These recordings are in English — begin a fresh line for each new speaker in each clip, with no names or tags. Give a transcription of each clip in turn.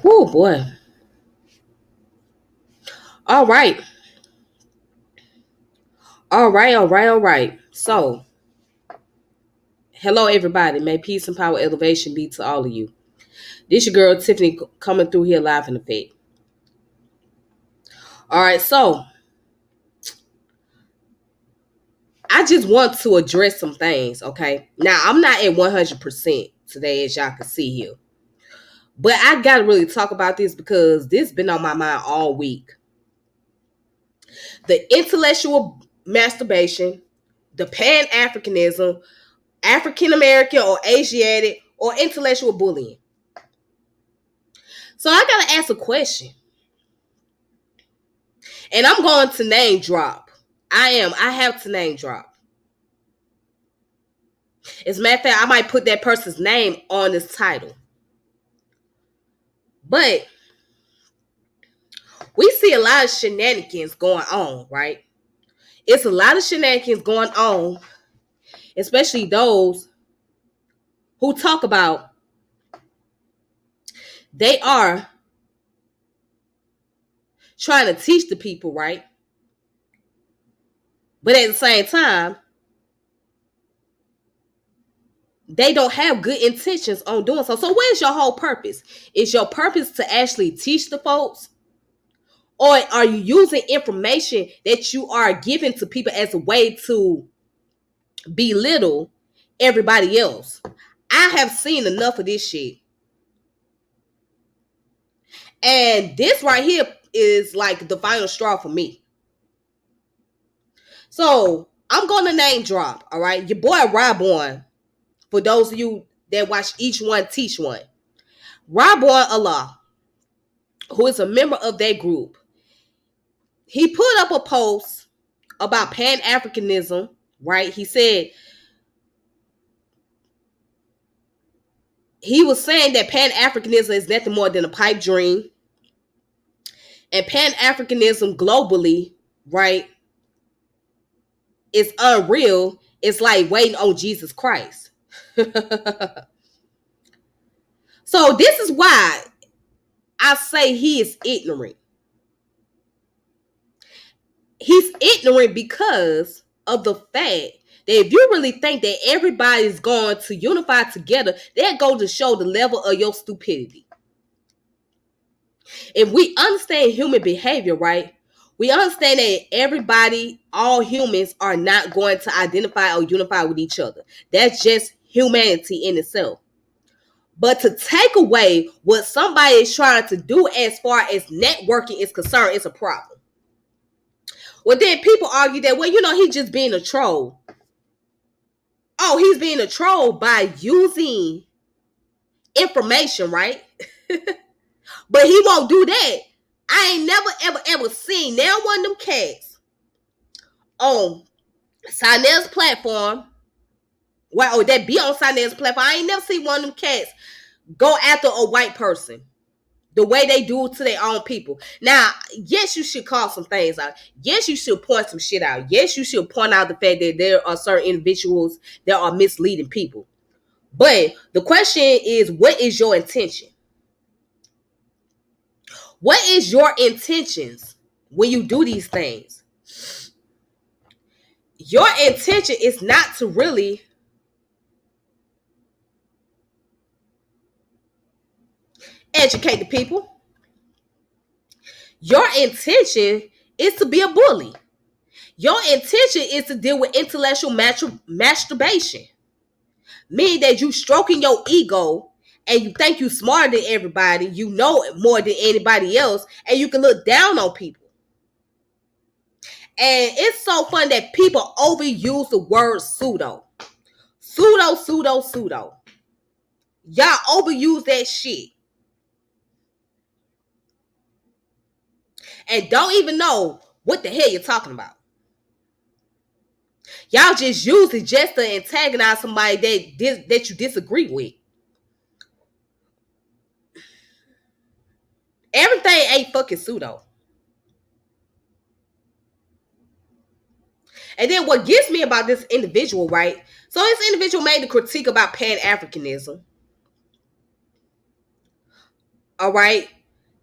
Oh boy. All right. All right. So, hello everybody. May peace and power elevation be to all of you. This your girl Tiffany coming through here live in effect. All right, so I just want to address some things, okay? Now, I'm not at 100% today, as y'all can see here. But I got to really talk about this because this been on my mind all week. The intellectual masturbation, the Pan-Africanism, African American or Asiatic, or intellectual bullying. So I got to ask a question. And I'm going to name drop. I have to name drop. As a matter of fact, I might put that person's name on this title. But we see a lot of shenanigans going on, right? It's a lot of shenanigans going on, especially those who talk about they are trying to teach the people, right? But at the same time, they don't have good intentions on doing so. So where's your whole purpose? Is your purpose to actually teach the folks? Or are you using information that you are giving to people as a way to belittle everybody else? I have seen enough of this shit. And this right here is like the final straw for me. So I'm going to name drop, all right? Your boy Robon, for those of you that watch Each One Teach One. Robon Allah, who is a member of that group, he put up a post about Pan-Africanism, right? He said, he was saying that Pan-Africanism is nothing more than a pipe dream. And Pan-Africanism globally, right, is unreal. It's like waiting on Jesus Christ. So this is why I say he is ignorant. He's ignorant because of the fact that if you really think that everybody's going to unify together, that goes to show the level of your stupidity. If we understand human behavior, right, we understand that everybody, all humans, are not going to identify or unify with each other. That's just humanity in itself. But to take away what somebody is trying to do as far as networking is concerned, it's a problem. Well, then people argue that, well, he's just being a troll. Oh, he's being a troll by using information, right? But he won't do that. I ain't never, ever seen now one of them cats on Sinel's platform. Well, that be on Sinel's platform. I ain't never seen one of them cats go after a white person the way they do to their own people. Now, yes, you should call some things out. Yes, you should point some shit out. Yes, you should point out the fact that there are certain individuals that are misleading people. But the question is, what is your intention? What is your intentions when you do these things? Your intention is not to really educate the people. Your intention is to be a bully. Your intention is to deal with intellectual masturbation. Meaning that you stroking your ego and you think you smarter than everybody, you know more than anybody else, and you can look down on people. And it's so fun that people overuse the word pseudo. Pseudo. Y'all overuse that shit. And don't even know what the hell you're talking about. Y'all just use it just to antagonize somebody that you disagree with. Everything ain't fucking pseudo. And then what gets me about this individual, right? So this individual made the critique about Pan-Africanism. All right.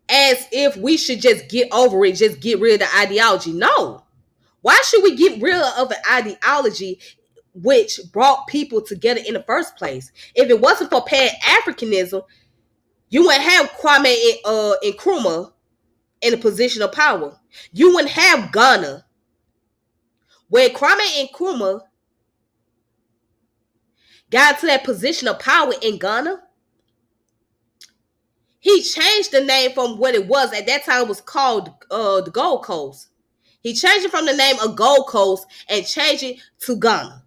As if we should just get over it, just get rid of the ideology. No. Why should we get rid of an ideology which brought people together in the first place? If it wasn't for Pan-Africanism, you wouldn't have Kwame and Nkrumah in a position of power. You wouldn't have Ghana. When Kwame Nkrumah got to that position of power in Ghana, he changed the name from what it was. At that time, it was called the Gold Coast. He changed it from the name of Gold Coast and changed it to Ghana.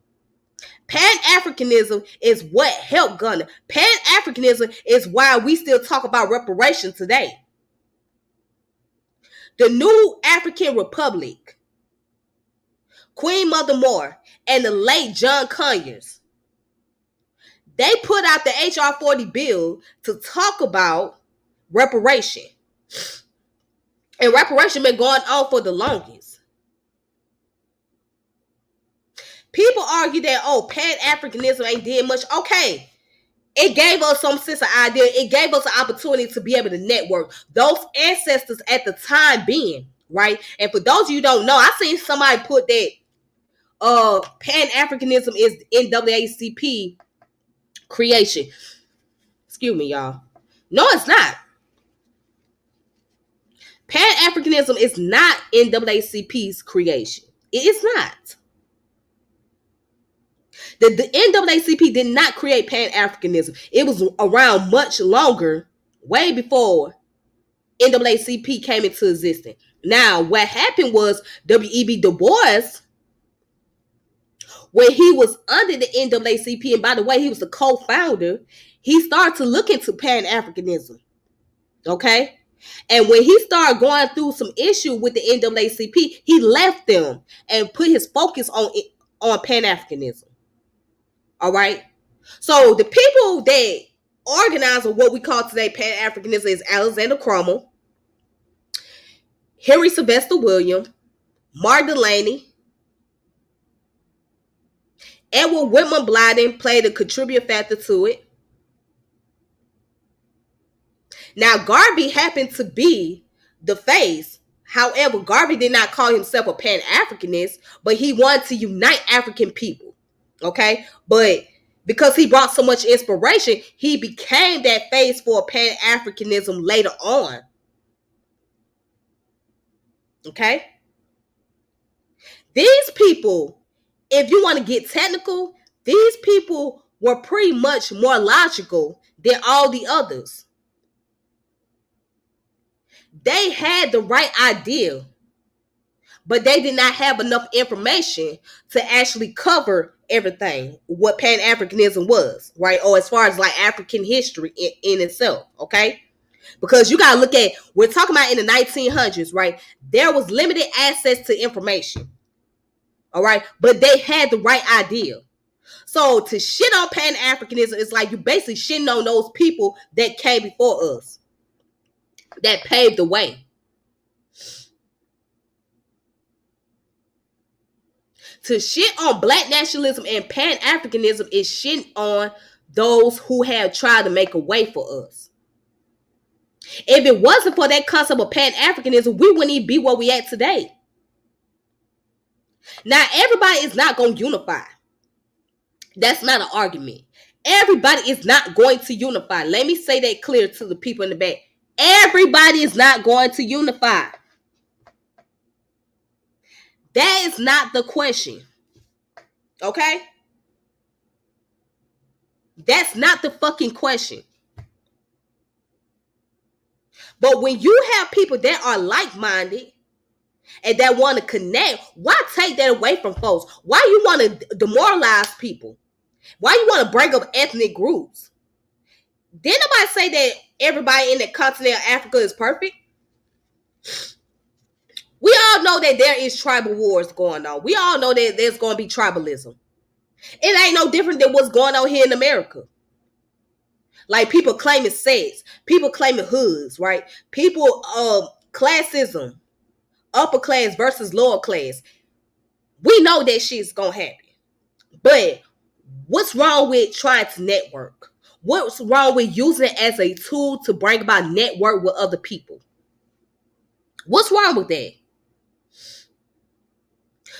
Pan-Africanism is what helped Ghana. Pan-Africanism is why we still talk about reparations today. The new African Republic, Queen Mother Moore, and the late John Conyers, they put out the HR 40 bill to talk about reparation. And reparation been going on for the longest. People argue that, Pan-Africanism ain't did much. Okay, it gave us some sense of idea. It gave us an opportunity to be able to network. Those ancestors at the time being, right? And for those of you who don't know, I seen somebody put that Pan-Africanism is NAACP creation. Excuse me, y'all. No, it's not. Pan-Africanism is not NAACP's creation. It is not. The NAACP did not create Pan-Africanism. It was around much longer, way before NAACP came into existence. Now, what happened was W.E.B. Du Bois, when he was under the NAACP, and by the way, he was the co-founder, he started to look into Pan-Africanism. Okay? And when he started going through some issue with the NAACP, he left them and put his focus on Pan-Africanism. All right. So the people that organize what we call today Pan-Africanism is Alexander Crummell, Henry Sylvester Williams, Mark Delaney, Edward Whitman Blyden played a contributing factor to it. Now, Garvey happened to be the face. However, Garvey did not call himself a Pan-Africanist, but he wanted to unite African people. Okay, but because he brought so much inspiration, he became that face for Pan-Africanism later on. Okay, these people, if you want to get technical, these people were pretty much more logical than all the others. They had the right idea, but they did not have enough information to actually cover everything, what Pan-Africanism was, right? Or as far as like African history in itself, okay? Because you got to look at, we're talking about in the 1900s, right? There was limited access to information, all right? But they had the right idea. So to shit on Pan-Africanism is like you basically shitting on those people that came before us, that paved the way. To shit on Black nationalism and Pan-Africanism is shitting on those who have tried to make a way for us. If it wasn't for that concept of Pan-Africanism, we wouldn't even be where we at today. Now, everybody is not going to unify. That's not an argument. Everybody is not going to unify. Let me say that clear to the people in the back. Everybody is not going to unify. That is not the question. Okay? That's not the fucking question. But when you have people that are like-minded and that want to connect, why take that away from folks? Why you want to demoralize people? Why you want to break up ethnic groups? Didn't nobody say that everybody in the continent of Africa is perfect? We all know that there is tribal wars going on. We all know that there's going to be tribalism. It ain't no different than what's going on here in America. Like people claiming sex, people claiming hoods, right? People, classism, upper class versus lower class. We know that shit's going to happen. But what's wrong with trying to network? What's wrong with using it as a tool to bring about network with other people? What's wrong with that?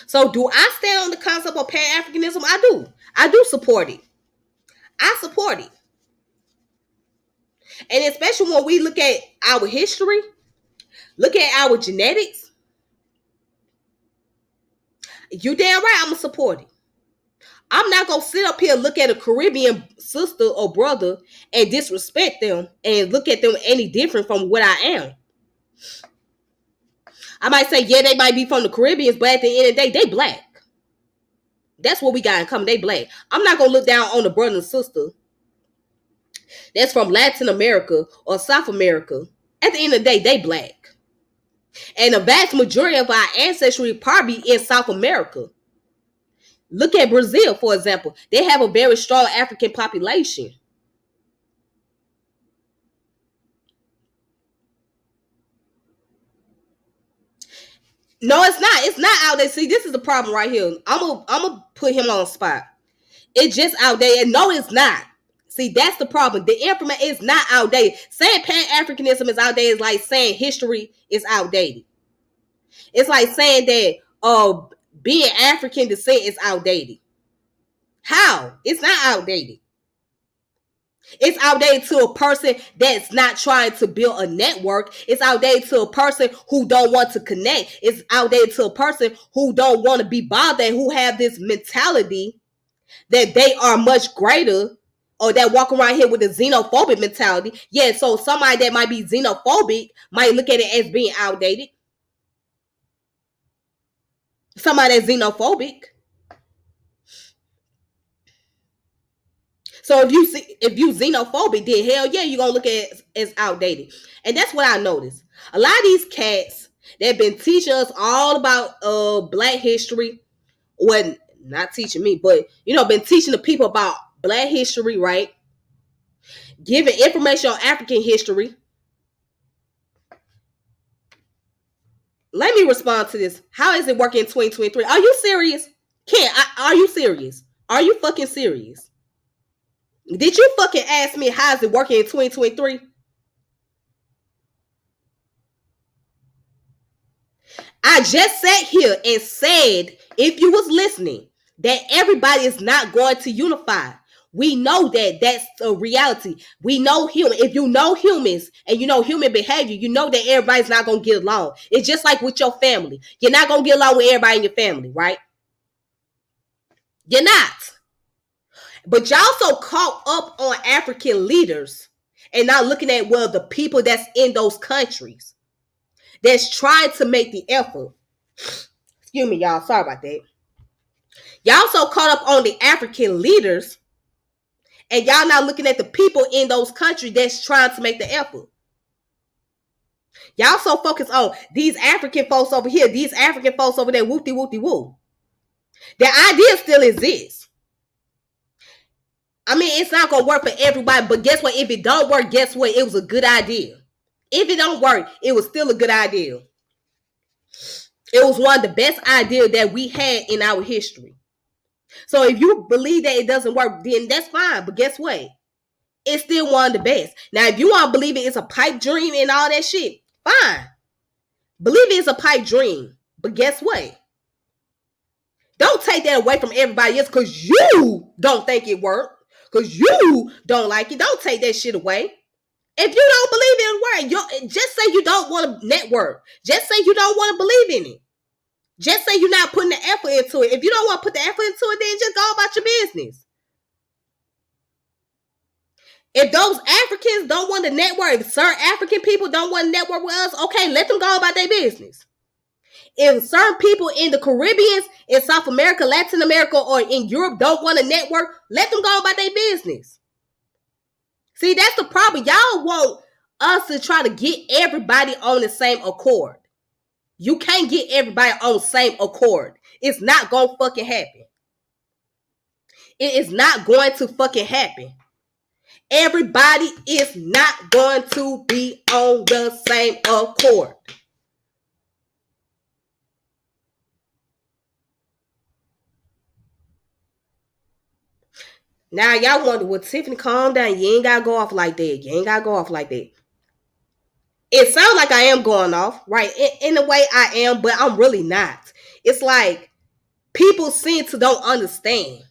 So do I stand on the concept of Pan-Africanism? I do. I do support it. I support it. And especially when we look at our history, look at our genetics, you damn right I'm going to support it. I'm not going to sit up here and look at a Caribbean sister or brother and disrespect them and look at them any different from what I am. I might say, yeah, they might be from the Caribbean, but at the end of the day, they black. That's what we got in common. They black. I'm not going to look down on the brother and sister that's from Latin America or South America. At the end of the day, they black. And the vast majority of our ancestry probably in South America. Look at Brazil, for example. They have a very strong African population. No, it's not. It's not outdated. See, this is the problem right here. I'm gonna put him on the spot. It's just outdated. No, it's not. See, that's the problem. The information is not outdated. Saying Pan-Africanism is outdated is like saying history is outdated. It's like saying that being African descent is outdated. How? It's not outdated. It's outdated to a person that's not trying to build a network. It's outdated to a person who don't want to connect. It's outdated to a person who don't want to be bothered, who have this mentality that they are much greater, or that walk around here with a xenophobic mentality. Yeah, so somebody that might be xenophobic might look at it as being outdated. Somebody that's xenophobic. So if you xenophobic, then hell yeah, you're gonna look at it as outdated. And that's what I noticed. A lot of these cats that have been teaching us all about black history, well, not teaching me, but been teaching the people about black history, right? Giving information on African history. Let me respond to this. How is it working in 2023? Are you serious? Are you serious? Are you fucking serious? Did you fucking ask me how is it working in 2023? I just sat here and said, if you was listening, that everybody is not going to unify. We know that that's a reality. We know human. If you know humans and you know human behavior, you know that everybody's not going to get along. It's just like with your family. You're not going to get along with everybody in your family, right? You're not. But y'all so caught up on African leaders and not looking at, well, the people that's in those countries that's trying to make the effort. Excuse me, y'all. Sorry about that. Y'all so caught up on the African leaders and y'all not looking at the people in those countries that's trying to make the effort. Y'all so focused on these African folks over here, these African folks over there, whoopty whoopty woo. The idea still exists. I mean, it's not going to work for everybody, but guess what? If it don't work, guess what? It was a good idea. If it don't work, it was still a good idea. It was one of the best ideas that we had in our history. So if you believe that it doesn't work, then that's fine. But guess what? It's still one of the best. Now, if you want to believe it's a pipe dream and all that shit, fine. Believe it's a pipe dream. But guess what? Don't take that away from everybody else because you don't think it worked. Because you don't like it. Don't take that shit away. If you don't believe it work, just say you don't want to network. Just say you don't want to believe in it. Just say you're not putting the effort into it. If you don't want to put the effort into it, then just go about your business. If those Africans don't want to network, if certain African people don't want to network with us, okay, let them go about their business. If certain people in the Caribbean, in South America, Latin America, or in Europe don't want to network, let them go about their business. See, that's the problem. Y'all want us to try to get everybody on the same accord. You can't get everybody on the same accord. It's not going to fucking happen. It is not going to fucking happen. Everybody is not going to be on the same accord. Now y'all wonder, well, Tiffany, calm down. You ain't gotta go off like that. You ain't gotta go off like that. It sounds like I am going off, right? In a way I am, but I'm really not. It's like people seem to don't understand.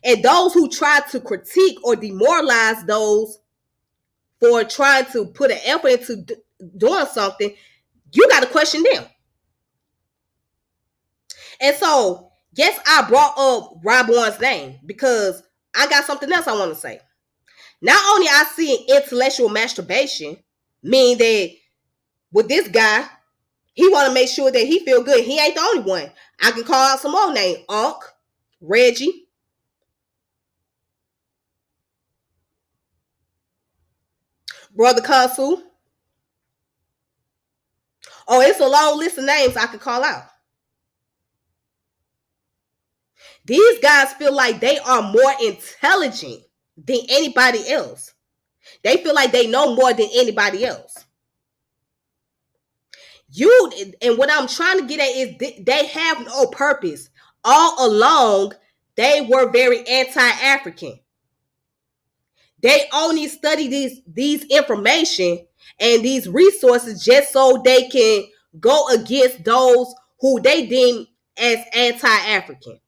And those who try to critique or demoralize those for trying to put an effort into doing something, you got to question them. And so, yes, I brought up Roborn's name because I got something else I want to say. Not only I see intellectual masturbation, meaning that with this guy, he want to make sure that he feel good. He ain't the only one. I can call out some more names. Unc, Reggie, Brother Consul. Oh, it's a long list of names I could call out. These guys feel like they are more intelligent than anybody else. They feel like they know more than anybody else. And what I'm trying to get at is they have no purpose. All along, they were very anti-African. They only study these information and these resources just so they can go against those who they deem as anti-African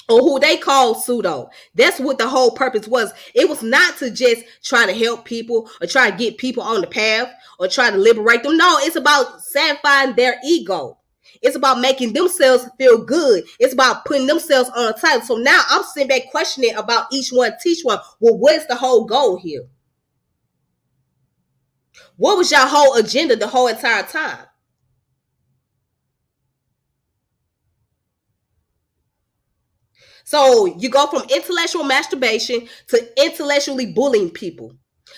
or who they call pseudo. That's what the whole purpose was. It was not to just try to help people or try to get people on the path or try to liberate them. No, it's about satisfying their ego. It's about making themselves feel good. It's about putting themselves on a title. So now I'm sitting back questioning about each one, teach one. Well, what's the whole goal here? What was your whole agenda the whole entire time? So you go from intellectual masturbation to intellectually bullying people.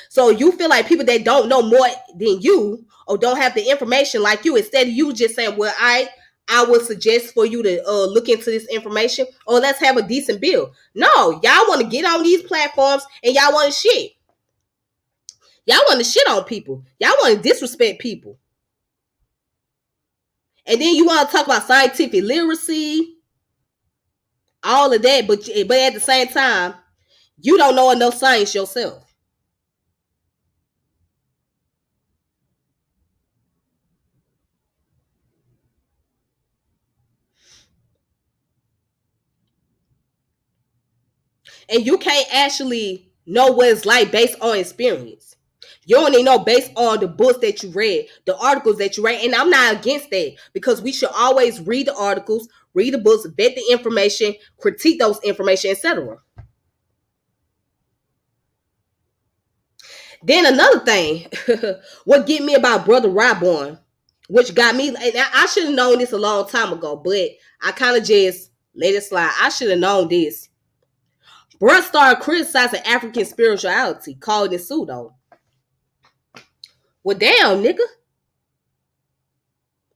So you feel like people that don't know more than you or don't have the information like you, instead of you just saying, well, I would suggest for you to look into this information or let's have a decent bill. No, y'all want to get on these platforms and y'all want to shit. Y'all want to shit on people. Y'all want to disrespect people. And then you want to talk about scientific literacy, all of that, but at the same time, you don't know enough science yourself. And you can't actually know what it's like based on experience. You only know based on the books that you read, the articles that you read. And I'm not against that because we should always read the articles, read the books, vet the information, critique those information, etc. Then another thing, what get me about Brother Ryborn, which got me, and I should have known this a long time ago, but I kind of just let it slide. I should have known this. Bruh started criticizing African spirituality, calling it pseudo. Well, damn, nigga.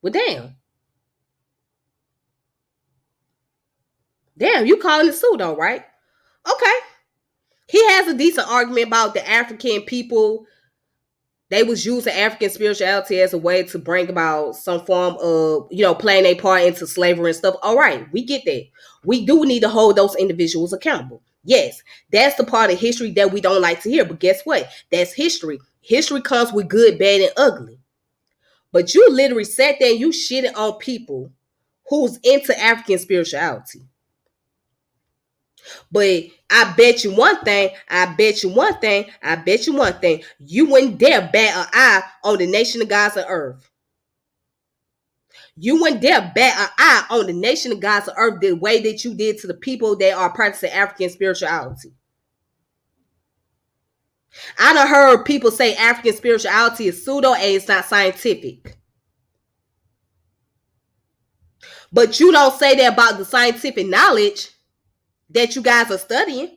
Well, damn. Damn, you calling it pseudo, right? Okay. He has a decent argument about the African people. They was using African spirituality as a way to bring about some form of, playing a part into slavery and stuff. All right, we get that. We do need to hold those individuals accountable. Yes, that's the part of history that we don't like to hear. But guess what? That's history. History comes with good, bad, and ugly. But you literally sat there and you shitted on people who's into African spirituality. But I bet you one thing, you wouldn't dare bat an eye on the nation of gods of earth. You wouldn't dare bat an eye on the nation of gods of earth the way that you did to the people that are practicing African spirituality. I done heard people say African spirituality is pseudo and it's not scientific. But you don't say that about the scientific knowledge that you guys are studying.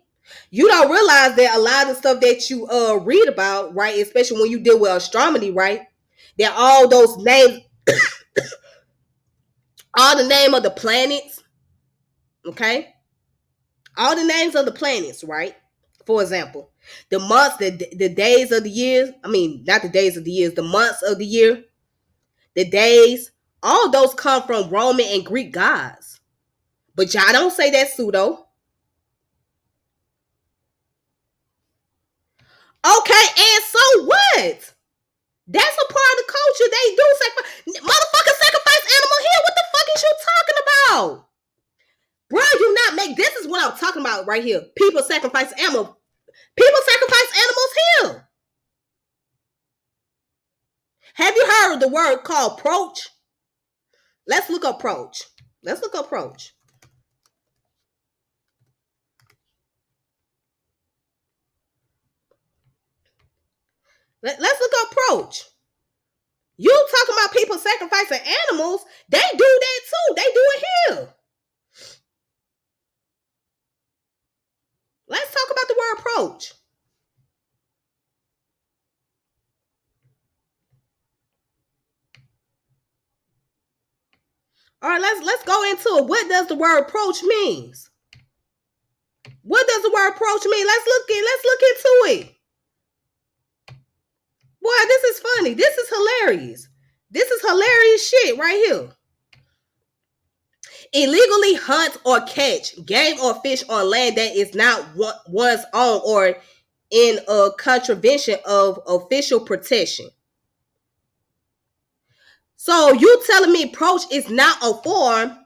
You don't realize that a lot of the stuff that you read about, right, especially when you deal with astronomy, right, that all those names, all the name of the planets, okay, all the names of the planets, right, for example, the months, the days of the year, I mean, not the days of the years, the months of the year, the days, all those come from Roman and Greek gods. But y'all don't say that pseudo. Okay, and so what? That's a part of the culture. They do sacrifice. Motherfucker sacrifice animal here. What the fuck is you talking about? Bro, you not make. This is what I'm talking about right here. People sacrifice animals. People sacrifice animals here. Have you heard of the word called proach? Let's look up proach. Let's look up proach. Let's look up proach. You talking about people sacrificing animals? They do that too. They do it here. Let's talk about the word proach. All right, let's go into it. What does the word proach means? What does the word proach mean? Let's look into it. Boy, this is funny. This is hilarious. This is hilarious shit right here. Illegally hunt or catch game or fish on land that is not one's own or in a contravention of official protection. So you telling me proach is not a form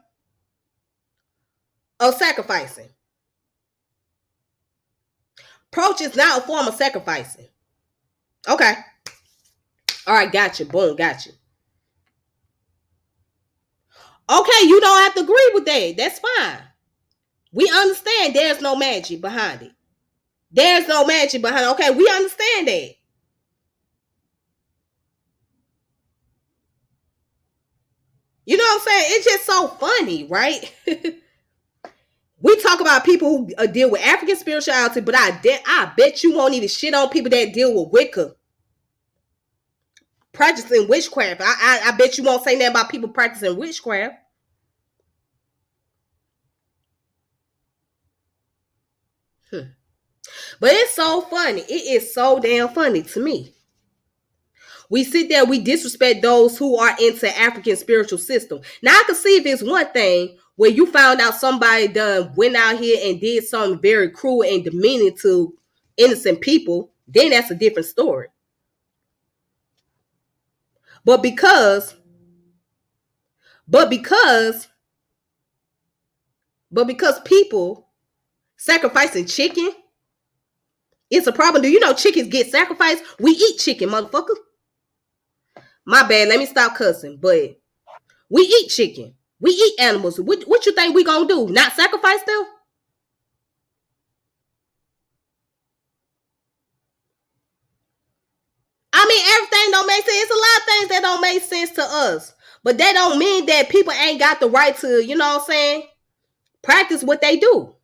of sacrificing? Proach is not a form of sacrificing. Okay. All right, gotcha. Boom, gotcha. Okay, you don't have to agree with that. That's fine. We understand there's no magic behind it. There's no magic behind it. Okay, we understand that. You know what I'm saying? It's just so funny, right? We talk about people who deal with African spirituality, but I bet you won't even shit on people that deal with Wicca. Practicing witchcraft. I bet you won't say that about people practicing witchcraft. But it's so funny. It is so damn funny to me. We sit there, we disrespect those who are into African spiritual system. Now I can see if it's one thing where you found out somebody went out here and did something very cruel and demeaning to innocent people, then that's a different story. But because people sacrificing chicken, it's a problem. Do you know chickens get sacrificed? We eat chicken, motherfucker. My bad. Let me stop cussing. But we eat chicken. We eat animals. What you think we gonna do? Not sacrifice them? I mean, everything don't make sense. It's a lot of things that don't make sense to us. But that don't mean that people ain't got the right to, you know what I'm saying, practice what they do.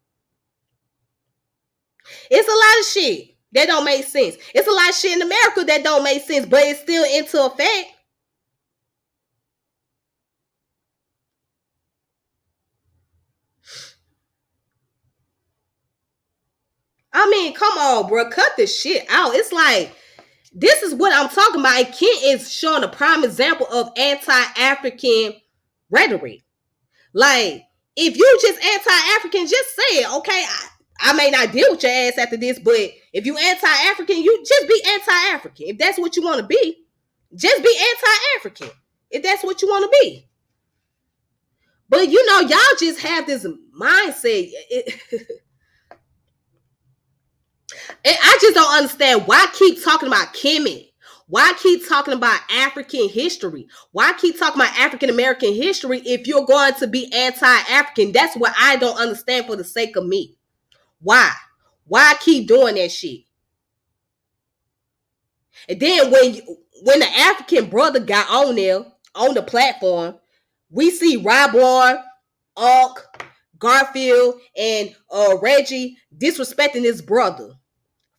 It's a lot of shit that don't make sense. It's a lot of shit in America that don't make sense, but it's still into effect. I mean, come on, bro. Cut this shit out. It's like, this is what I'm talking about. And Kent is showing a prime example of anti-African rhetoric. Like, if you just anti-African, just say it. Okay, I may not deal with your ass after this, but if you anti-African, you just be anti-African. If that's what you want to be, just be anti-African. If that's what you want to be. But you know, y'all just have this mindset. And I just don't understand why keep talking about Kemet. Why keep talking about African history? Why keep talking about African American history if you're going to be anti-African? That's what I don't understand for the sake of me. Why? Why keep doing that shit? And then when the African brother got on there, on the platform, we see Ryborn, Unc, Garfield, and Reggie disrespecting his brother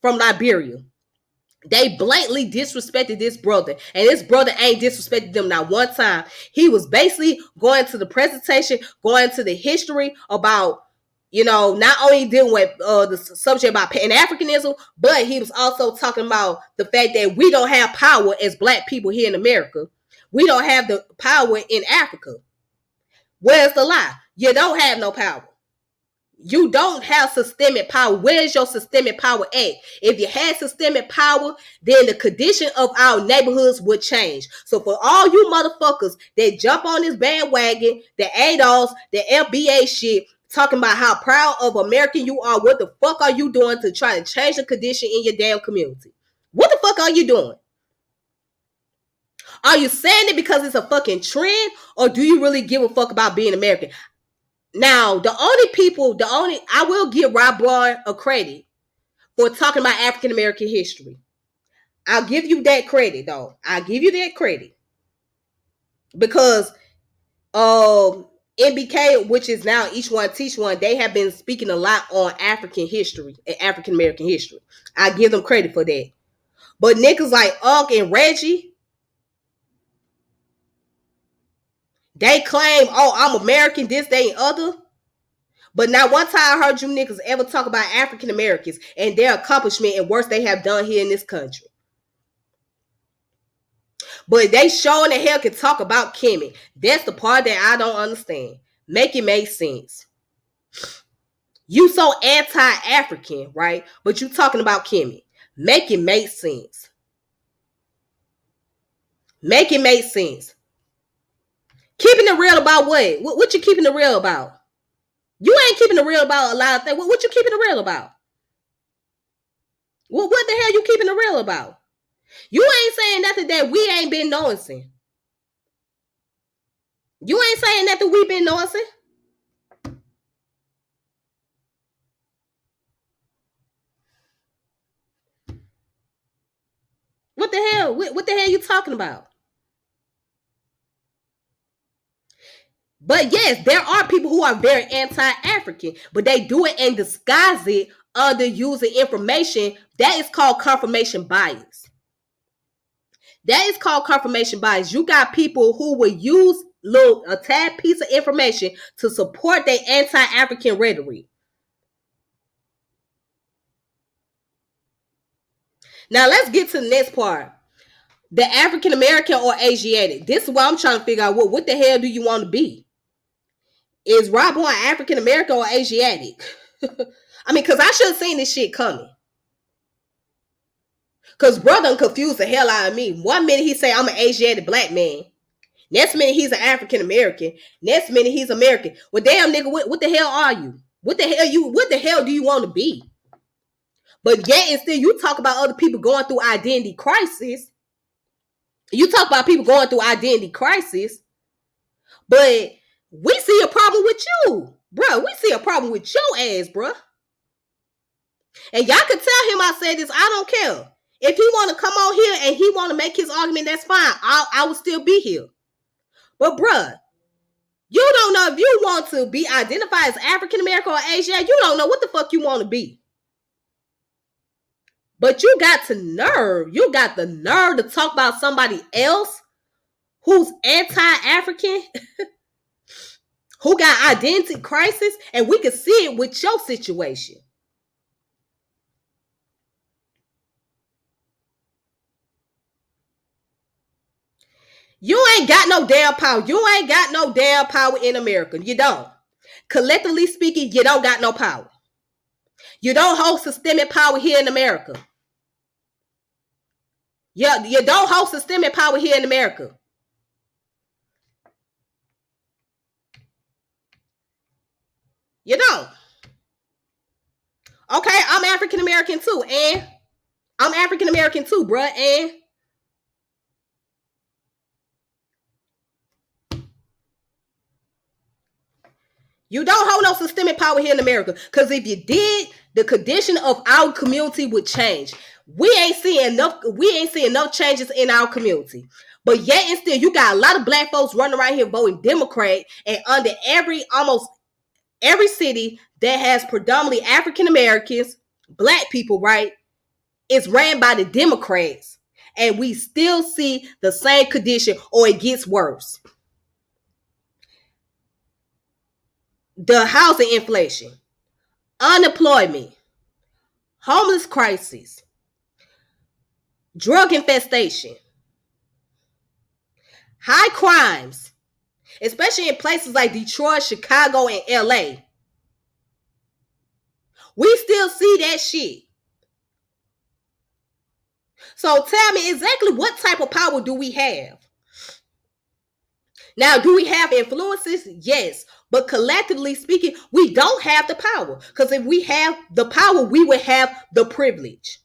from Liberia. They blatantly disrespected this brother, and this brother ain't disrespected them not one time. He was basically going to the presentation, going to the history about, you know, not only dealing with the subject about Pan-Africanism, but he was also talking about the fact that we don't have power as Black people here in America. We don't have the power in Africa. Where's the lie? You don't have no power. You don't have systemic power. Where's your systemic power at? If you had systemic power, then the condition of our neighborhoods would change. So for all you motherfuckers that jump on this bandwagon, the ADOS, the FBA shit, talking about how proud of American you are, what the fuck are you doing to try to change the condition in your damn community? What the fuck are you doing? Are you saying it because it's a fucking trend, or do you really give a fuck about being American? Now, I will give Rob Ball a credit for talking about African American history. I'll give you that credit, though. I'll give you that credit. Because NBK, which is now Each One Teach One, they have been speaking a lot on African history and African American history. I give them credit for that. But niggas like Unc and Reggie, they claim, oh, I'm American, this, that, and other. But not one time I heard you niggas ever talk about African Americans and their accomplishment and work they have done here in this country. But they sure in the hell can talk about Kimmy. That's the part that I don't understand. Make it make sense. You so anti-African, right? But you talking about Kimmy. Make it make sense. Make it make sense. Keeping it real about what? What you keeping it real about? You ain't keeping it real about a lot of things. What you keeping it real about? What the hell you keeping it real about? You ain't saying nothing that we ain't been noticing. You ain't saying nothing we been noticing. What the hell? What the hell you talking about? But yes, there are people who are very anti-African, but they do it and disguise it under using information. That is called confirmation bias. That is called confirmation bias. You got people who will use a tad piece of information to support their anti-African rhetoric. Now let's get to the next part. The African American or Asiatic. This is what I'm trying to figure out. What the hell do you want to be? Is Rob Boy African American or Asiatic? I mean, because I should have seen this shit coming. Because brother confused the hell out of me. One minute he say I'm an Asiatic black man. Next minute he's an African American. Next minute he's American. Well, damn nigga, what the hell are you? What the hell do you want to be? But yet and still you talk about other people going through identity crisis. You talk about people going through identity crisis. But we see a problem with you, bro. We see a problem with your ass, bro. And y'all can tell him I said this. I don't care. If he want to come on here and he want to make his argument, that's fine. I will still be here. But bruh, you don't know if you want to be identified as African American or Asian. You don't know what the fuck you want to be. But you got the nerve to talk about somebody else who's anti-African, who got identity crisis, and we can see it with your situation. You ain't got no damn power. You ain't got no damn power in America. You don't. Collectively speaking, you don't got no power. You don't hold systemic power here in America. You don't hold systemic power here in America. You don't. Okay, I'm African American too, and I'm African American too, bruh, and you don't hold no systemic power here in America. Because if you did, the condition of our community would change. We ain't seeing enough changes in our community. But yet and still, you got a lot of black folks running around here voting Democrat, and under almost every city that has predominantly African Americans, black people, right, is ran by the Democrats. And we still see the same condition, or it gets worse. The housing inflation, unemployment, homeless crisis, drug infestation, high crimes, especially in places like Detroit, Chicago, and LA. We still see that shit. So tell me exactly what type of power do we have? Now, do we have influences? Yes. But collectively speaking, we don't have the power. Because if we have the power, we would have the privilege.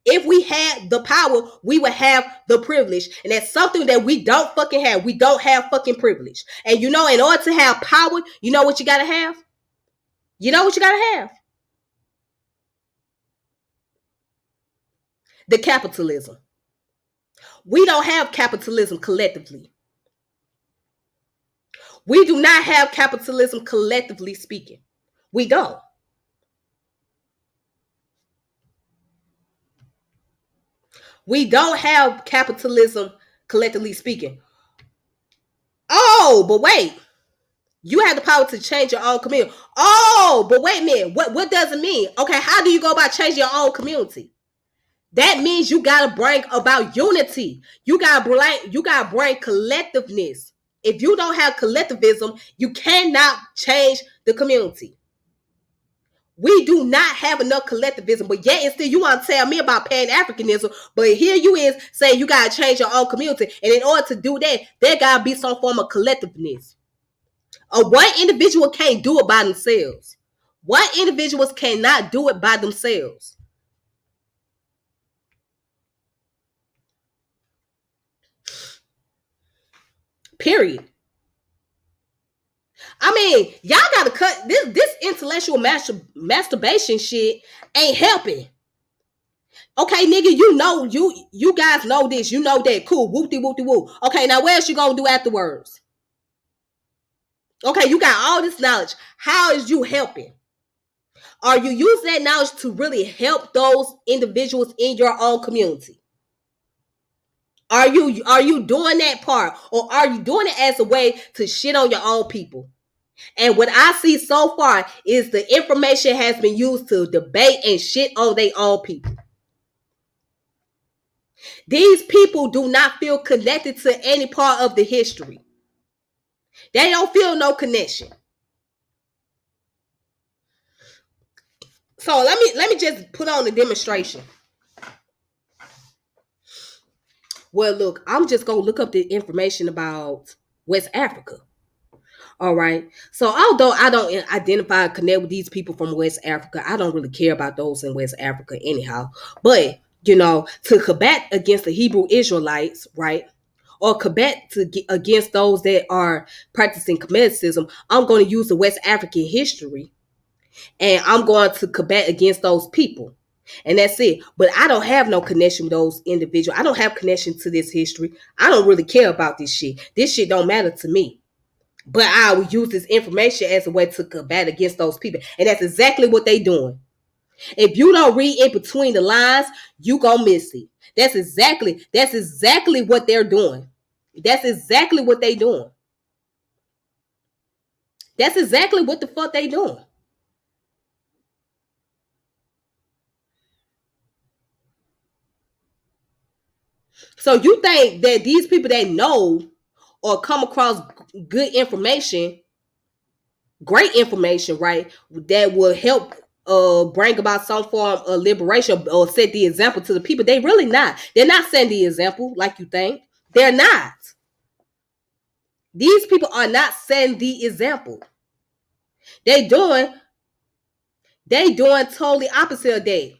If we had the power, we would have the privilege. And that's something that we don't fucking have. We don't have fucking privilege. And you know, in order to have power, you know what you gotta have? You know what you gotta have? The capitalism. We don't have capitalism collectively. We do not have capitalism collectively speaking. We don't. We don't have capitalism collectively speaking. Oh, but wait. You have the power to change your own community. Oh, but wait a minute. What does it mean? Okay, how do you go about changing your own community? That means you gotta bring about unity. You gotta bring collectiveness. If you don't have collectivism, you cannot change the community. We do not have enough collectivism, but yet and still you want to tell me about Pan-Africanism, but here you is saying you gotta change your own community, and in order to do that, there gotta be some form of collectiveness. One individual can't do it by themselves. What individuals cannot do it by themselves? Period. I mean, y'all gotta cut this intellectual masturbation shit ain't helping. Okay, nigga, you guys know this, you know that. Cool, whoopty whoopty whoop. Okay, now what else you gonna do afterwards? Okay, you got all this knowledge. How is you helping? Are you using that knowledge to really help those individuals in your own community? Are you doing that part, or are you doing it as a way to shit on your own people? And what I see so far is the information has been used to debate and shit on their own people. These people do not feel connected to any part of the history. They don't feel no connection. So let me just put on the demonstration. Well, look, I'm just gonna look up the information about West Africa. All right. So although I don't identify or connect with these people from West Africa, I don't really care about those in West Africa anyhow. But you know, to combat against the Hebrew Israelites, right? Or combat against those that are practicing Kemetism, I'm going to use the West African history, and I'm going to combat against those people. And that's it. But I don't have no connection with those individuals. I don't have connection to this history. I don't really care about this shit. This shit don't matter to me. But I will use this information as a way to combat against those people. And that's exactly what they doing. If you don't read in between the lines, you gonna miss it. That's exactly what they're doing. That's exactly what they doing. That's exactly what the fuck they doing. So you think that these people that know or come across good information, great information, right, that will help bring about some form of liberation or set the example to the people, they really not. They're not setting the example like you think. They're not. These people are not setting the example. They doing totally opposite of that.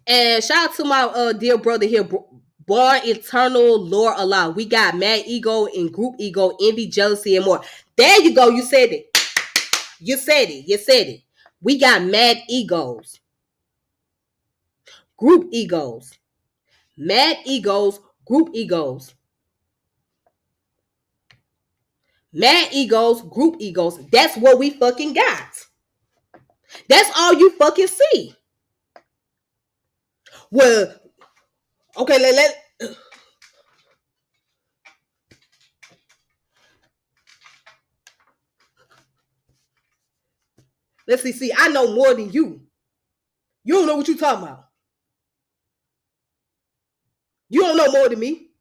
And shout out to my dear brother here, born eternal Lord Allah. We got mad ego and group ego, envy, jealousy, and more. There you go. You said it. You said it. You said it. We got mad egos, group egos, mad egos, group egos, mad egos, group egos. That's what we fucking got. That's all you fucking see. Well, okay, let's see. See, I know more than you. You don't know what you're talking about. You don't know more than me.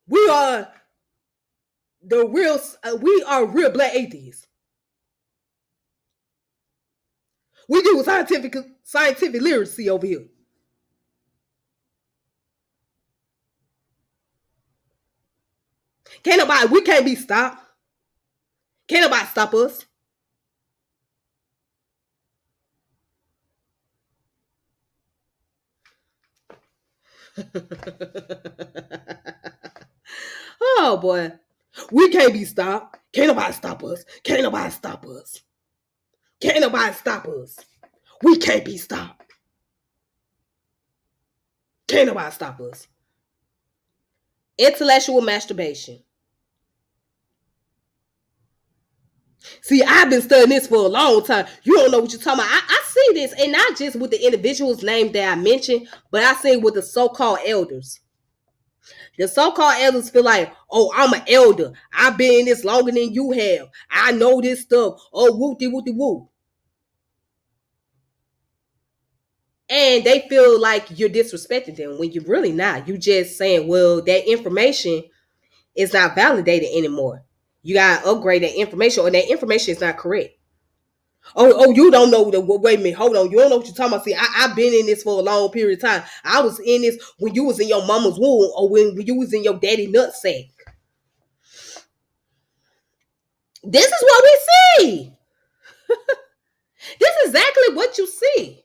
We are we are real black atheists. We do scientific literacy over here. We can't be stopped. Can't nobody stop us. Oh boy. We can't be stopped. Can't nobody stop us. Can't nobody stop us. Can't nobody stop us. We can't be stopped. Can't nobody stop us. Intellectual masturbation. See, I've been studying this for a long time. You don't know what you're talking about. I see this, and not just with the individual's name that I mentioned, but I see it with the so-called elders. The so-called elders feel like, oh, I'm an elder. I've been in this longer than you have. I know this stuff. Oh, whoop-de-whoop-de-whoop. And they feel like you're disrespecting them when you're really not. You just saying, well, that information is not validated anymore. You gotta upgrade that information, or that information is not correct. Oh, you don't know the wait a minute, hold on. You don't know what you're talking about. See, I've been in this for a long period of time. I was in this when you was in your mama's womb, or when you was in your daddy nutsack. This is what we see. This is exactly what you see.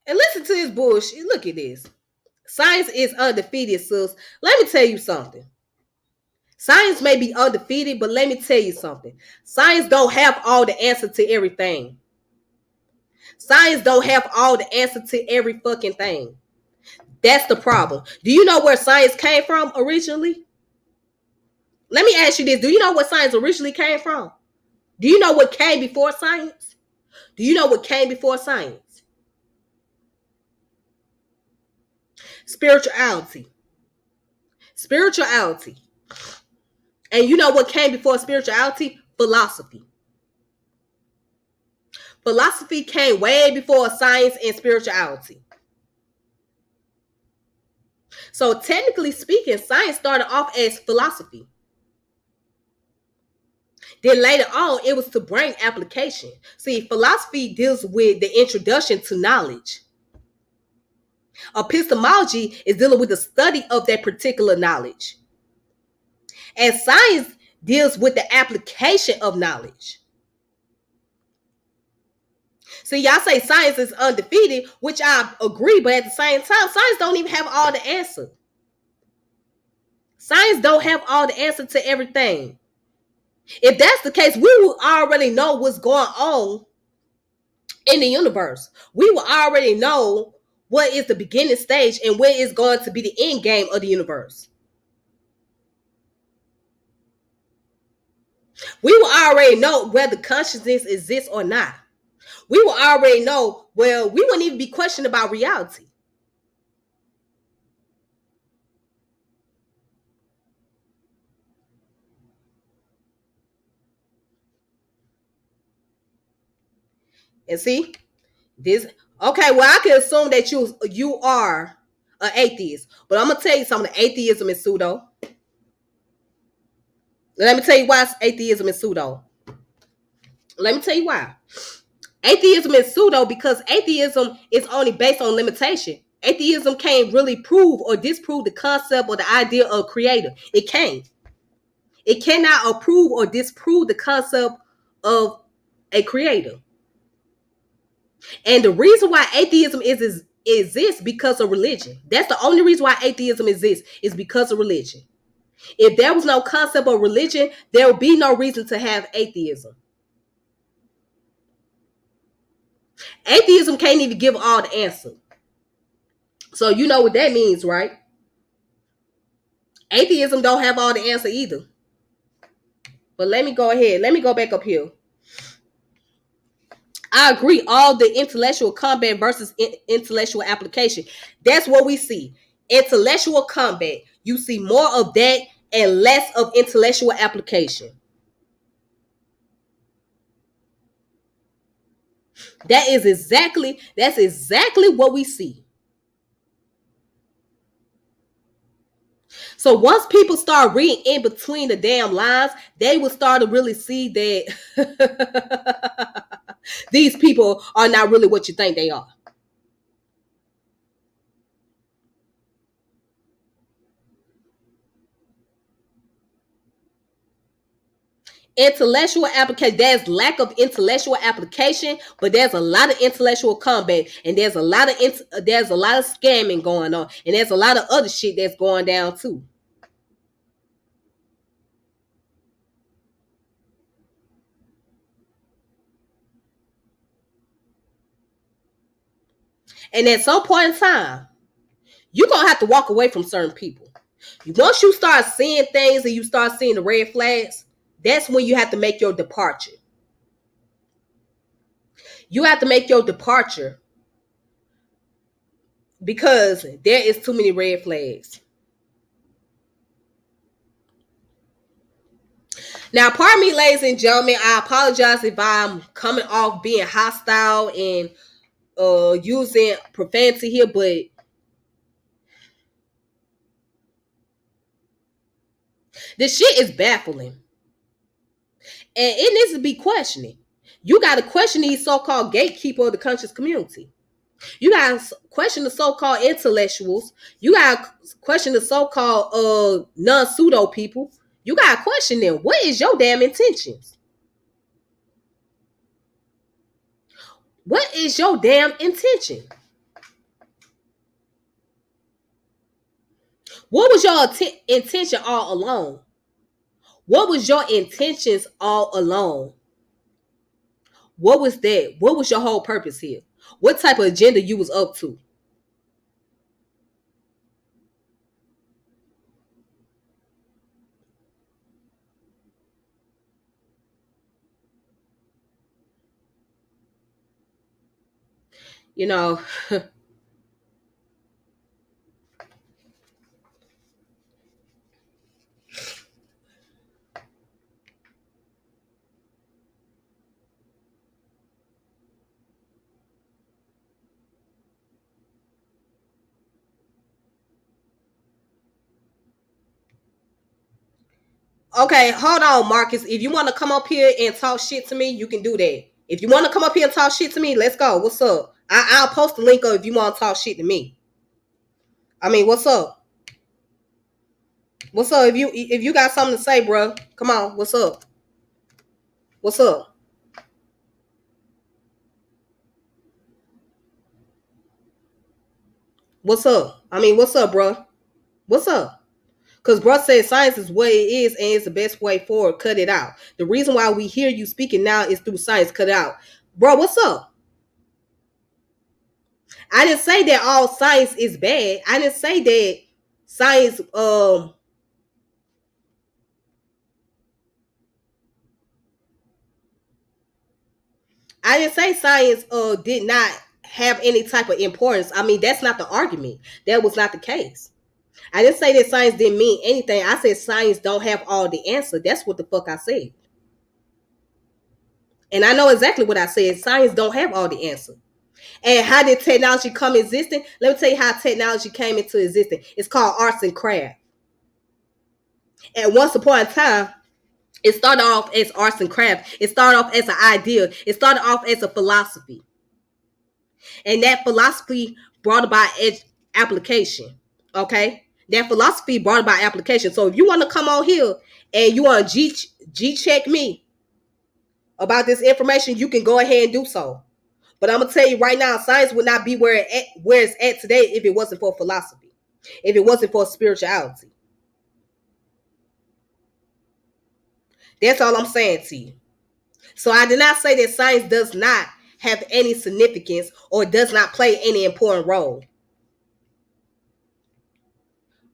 And listen to this bullshit. Look at this. Science is undefeated, sis. Let me tell you something. Science may be undefeated, but let me tell you something. Science don't have all the answer to everything. Science don't have all the answer to every fucking thing. That's the problem. Do you know where science came from originally? Let me ask you this. Do you know where science originally came from? Do you know what came before science? Do you know what came before science? Spirituality. Spirituality. And you know what came before spirituality? Philosophy. Philosophy came way before science and spirituality. So technically speaking, science started off as philosophy. Then later on, it was to bring application. See, philosophy deals with the introduction to knowledge. Epistemology is dealing with the study of that particular knowledge. And science deals with the application of knowledge. See, y'all say science is undefeated, which I agree, but at the same time, science don't even have all the answer. Science don't have all the answer to everything. If that's the case, we will already know what's going on in the universe. We will already know what is the beginning stage and where is going to be the end game of the universe. We will already know whether consciousness exists or not. We will already know, well, we wouldn't even be questioning about reality. And see, this, okay, well, I can assume that you are an atheist, but I'm gonna tell you something. Atheism is pseudo. Let me tell you why atheism is pseudo. Let me tell you why. Atheism is pseudo because atheism is only based on limitation. Atheism can't really prove or disprove the concept or the idea of creator. It can't. It cannot approve or disprove the concept of a creator. And the reason why atheism exists because of religion. That's the only reason why atheism exists, is because of religion. If there was no concept of religion, there would be no reason to have atheism. Atheism can't even give all the answer. So you know what that means, right? Atheism don't have all the answer either. But let me go ahead. Let me go back up here. I agree. All the intellectual combat versus intellectual application. That's what we see. Intellectual combat. You see more of that and less of intellectual application. That's exactly what we see. So once people start reading in between the damn lines, they will start to really see that these people are not really what you think they are. Intellectual application, there's lack of intellectual application, but there's a lot of intellectual combat, and there's a lot of scamming going on, and there's a lot of other shit that's going down too. And at some point in time, you're gonna have to walk away from certain people. Once you start seeing things and you start seeing the red flags, that's when you have to make your departure. You have to make your departure because there is too many red flags. Now, pardon me, ladies and gentlemen, I apologize if I'm coming off being hostile and using profanity here, but this shit is baffling. And it needs to be questioning. You got to question these so-called gatekeeper of the conscious community. You got to question the so-called intellectuals. You got to question the so-called non-pseudo people. You got to question them. What is your damn intentions? What is your damn intention? What was your intention all along? What was your intentions all along? What was that? What was your whole purpose here? What type of agenda you was up to? You know, okay, hold on, Marcus. If you want to come up here and talk shit to me, you can do that. If you want to come up here and talk shit to me, let's go. What's up? I'll post the link up if you want to talk shit to me. I mean, what's up? What's up? If you got something to say, bro, come on. What's up? What's up? What's up? I mean, what's up, bro? What's up? Because bro said science is what it is and it's the best way forward. Cut it out. The reason why we hear you speaking now is through science. Cut it out. Bro, what's up? I didn't say that all science is bad. I didn't say that science I didn't say science did not have any type of importance. I mean, that's not the argument. That was not the case. I didn't say that science didn't mean anything. I said science don't have all the answer. That's what the fuck I said. And I know exactly what I said. Science don't have all the answer. And how did technology come existing? Let me tell you how technology came into existence. It's called arts and craft. And once upon a time, it started off as arts and craft. It started off as an idea. It started off as a philosophy. And that philosophy brought about application. Okay? That philosophy brought about application. So if you want to come on here and you want to G check me about this information, you can go ahead and do so. But I'm gonna tell you right now, science would not be where it's at today if it wasn't for philosophy, if it wasn't for spirituality. That's all I'm saying to you. So I did not say that science does not have any significance or does not play any important role.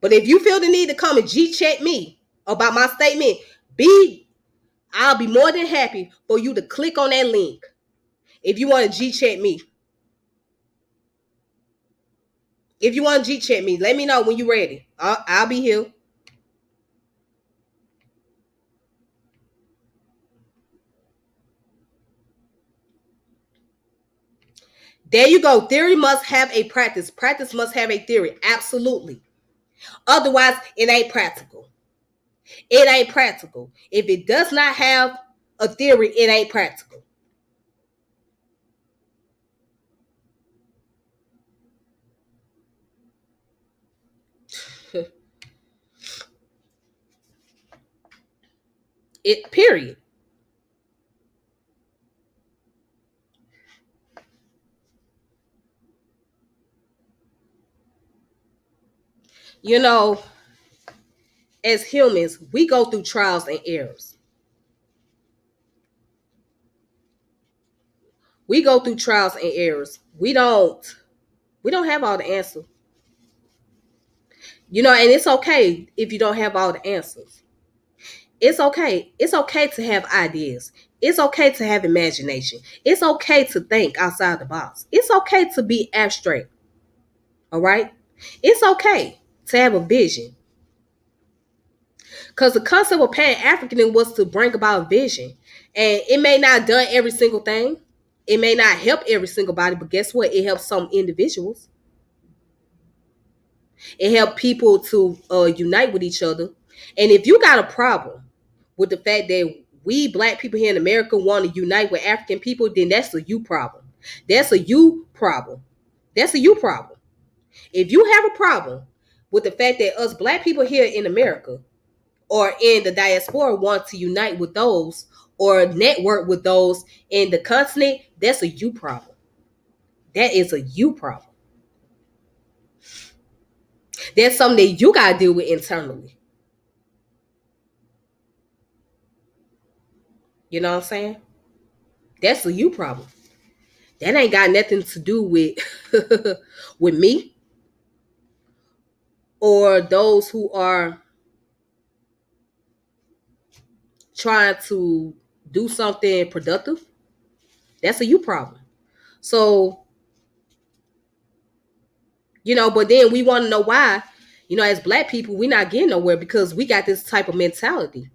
But if you feel the need to come and G check me about my statement, I'll be more than happy for you to click on that link. If you want to G check me. If you want to G check me, let me know when you're ready. I'll be here. There you go. Theory must have a practice. Practice must have a theory. Absolutely. Otherwise, it ain't practical. It ain't practical. If it does not have a theory, it ain't practical. It period. You know, as humans, we go through trials and errors. We go through trials and errors. We don't have all the answers. And it's okay if you don't have all the answers. It's okay. It's okay to have ideas. It's okay to have imagination. It's okay to think outside the box. It's okay to be abstract. All right? It's okay to have a vision. Because the concept of Pan-Africanism was to bring about vision. And it may not have done every single thing. It may not help every single body, but guess what? It helps some individuals. It helps people to unite with each other. And if you got a problem with the fact that we black people here in America want to unite with African people, then that's a you problem. That's a you problem. That's a you problem. If you have a problem with the fact that us black people here in America or in the diaspora want to unite with those or network with those in the continent, that's a you problem. That is a you problem. That's something that you got to deal with internally. You know what I'm saying? That's a you problem. That ain't got nothing to do with with me or those who are trying to do something productive. That's a you problem. So, but then we want to know why, as black people, we're not getting nowhere because we got this type of mentality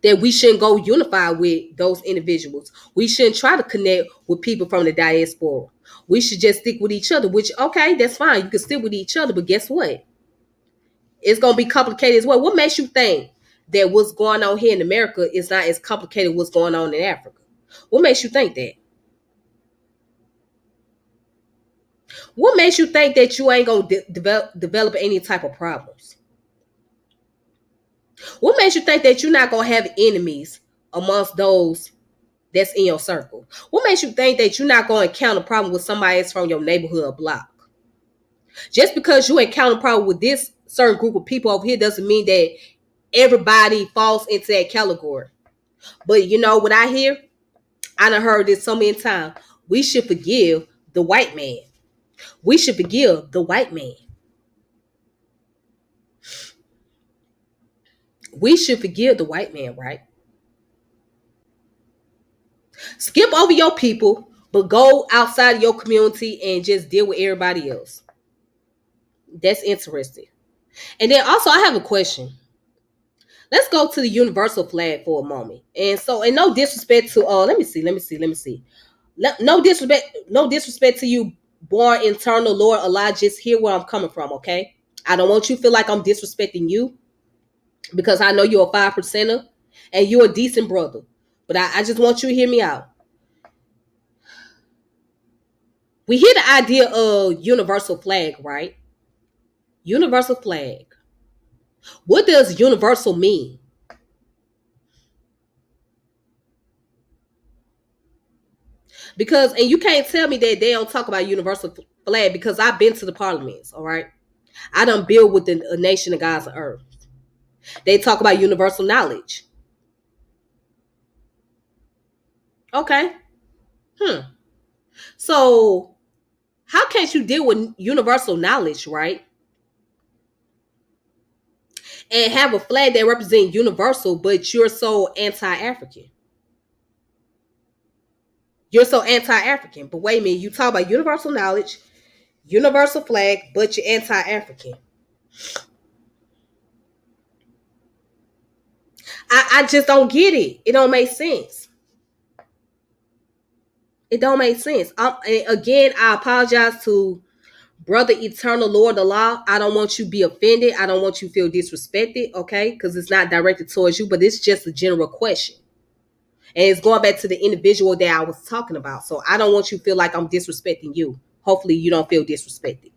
that we shouldn't go unify with those individuals. We shouldn't try to connect with people from the diaspora. We should just stick with each other, which, okay, that's fine. You can stick with each other, but guess what? It's going to be complicated as well. What makes you think that what's going on here in America is not as complicated as what's going on in Africa? What makes you think that? What makes you think that you ain't going to develop any type of problems? What makes you think that you're not going to have enemies amongst those that's in your circle? What makes you think that you're not going to encounter a problem with somebody else from your neighborhood or block? Just because you encounter a problem with this certain group of people over here doesn't mean that everybody falls into that category. But you know what I hear? I done heard this so many times. We should forgive the white man. We should forgive the white man. We should forgive the white man, right? Skip over your people, but go outside of your community and just deal with everybody else. That's interesting. And then also, I have a question. Let's go to the universal flag for a moment. And no disrespect to let me see. No disrespect to you, born eternal Lord Allah. Just hear where I'm coming from, okay? I don't want you to feel like I'm disrespecting you because I know you're a 5%er and you're a decent brother. But I just want you to hear me out. We hear the idea of universal flag, right? Universal flag. What does universal mean? And you can't tell me that they don't talk about universal flag because I've been to the parliaments, all right? I done build with a nation of gods of earth. They talk about universal knowledge. Okay. So how can't you deal with universal knowledge, right? And have a flag that represents universal, but you're so anti-African. You're so anti-African. But wait a minute, you talk about universal knowledge, universal flag, but you're anti-African. I just don't get it. It don't make sense. It don't make sense. And again, I apologize to Brother Eternal Lord of Law. I don't want you to be offended. I don't want you to feel disrespected, okay? Because it's not directed towards you, but it's just a general question. And it's going back to the individual that I was talking about. So I don't want you to feel like I'm disrespecting you. Hopefully you don't feel disrespected.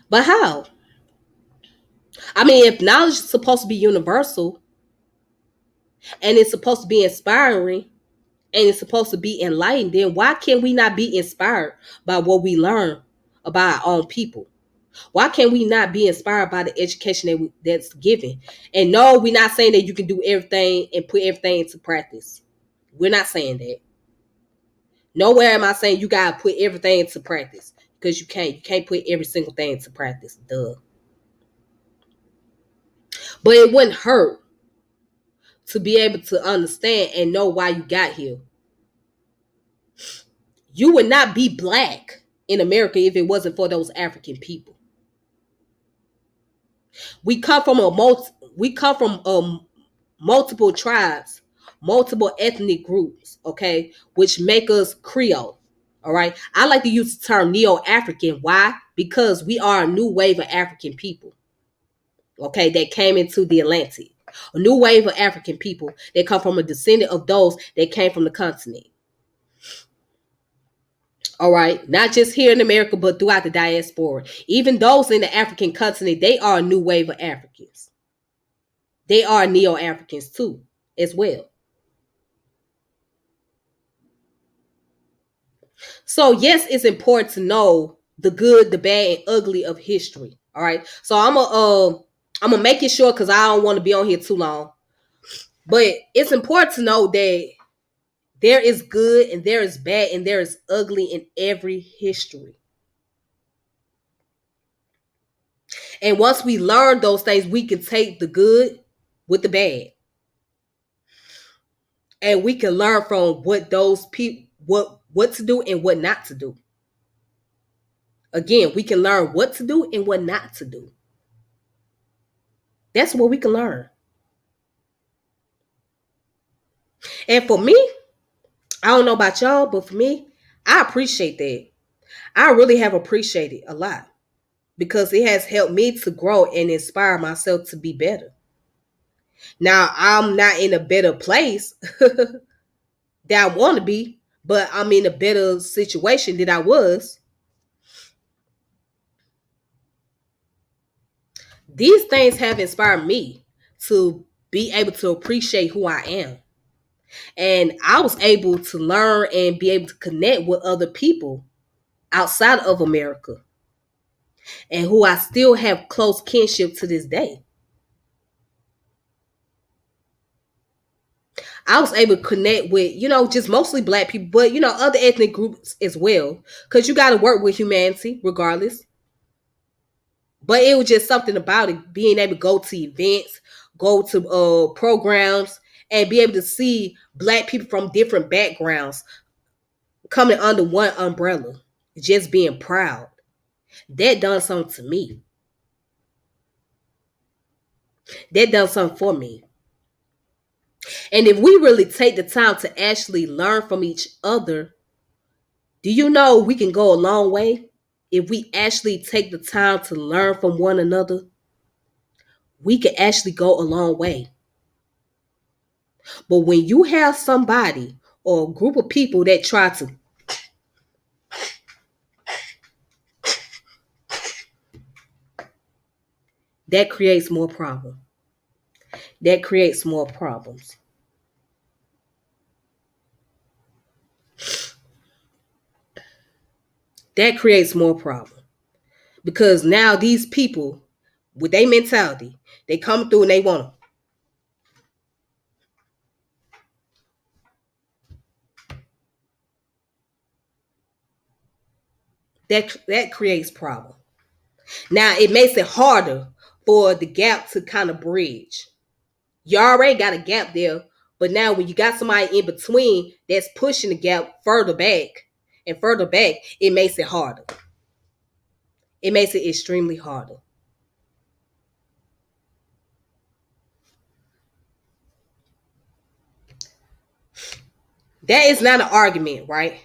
But how? I mean, if knowledge is supposed to be universal and it's supposed to be inspiring and it's supposed to be enlightened, then why can we not be inspired by what we learn about our own people? Why can we not be inspired by the education that's given? And no, we're not saying that you can do everything and put everything into practice. We're not saying that. Nowhere am I saying you gotta put everything into practice, because you can't. You can't put every single thing into practice. Duh. But it wouldn't hurt to be able to understand and know why you got here. You would not be black in America if it wasn't for those African people. We come from multiple tribes, multiple ethnic groups, okay, which make us Creole. All right. I like to use the term Neo-African. Why? Because we are a new wave of African people, okay, that came into the Atlantic. A new wave of African people that come from a descendant of those that came from the continent. All right. Not just here in America, but throughout the diaspora. Even those in the African continent, they are a new wave of Africans. They are Neo-Africans too, as well. So yes, it's important to know the good, the bad, and ugly of history. All right. So I'm gonna make it short because I don't want to be on here too long. But it's important to know that there is good and there is bad and there is ugly in every history. And once we learn those things, we can take the good with the bad. And we can learn from what those people what to do and what not to do. Again, we can learn what to do and what not to do. That's what we can learn. And for me, I don't know about y'all, but for me, I appreciate that. I really have appreciated a lot because it has helped me to grow and inspire myself to be better. Now, I'm not in a better place that I want to be, but I'm in a better situation than I was. These things have inspired me to be able to appreciate who I am. And I was able to learn and be able to connect with other people outside of America and who I still have close kinship to this day. I was able to connect with, just mostly black people, but, other ethnic groups as well. Because you got to work with humanity regardless. But it was just something about it, being able to go to events, go to programs, and be able to see black people from different backgrounds coming under one umbrella, just being proud. That done something to me. That done something for me. And if we really take the time to actually learn from each other, do you know we can go a long way? If we actually take the time to learn from one another, we can actually go a long way. But when you have somebody or a group of people that try to that creates more problems. That creates more problems. That creates more problems. Because now these people, with their mentality, they come through and they want to. That creates problem. Now it makes it harder for the gap to kind of bridge. You already got a gap there, but now when you got somebody in between that's pushing the gap further back and further back, it makes it harder. It makes it extremely harder. That is not an argument, right?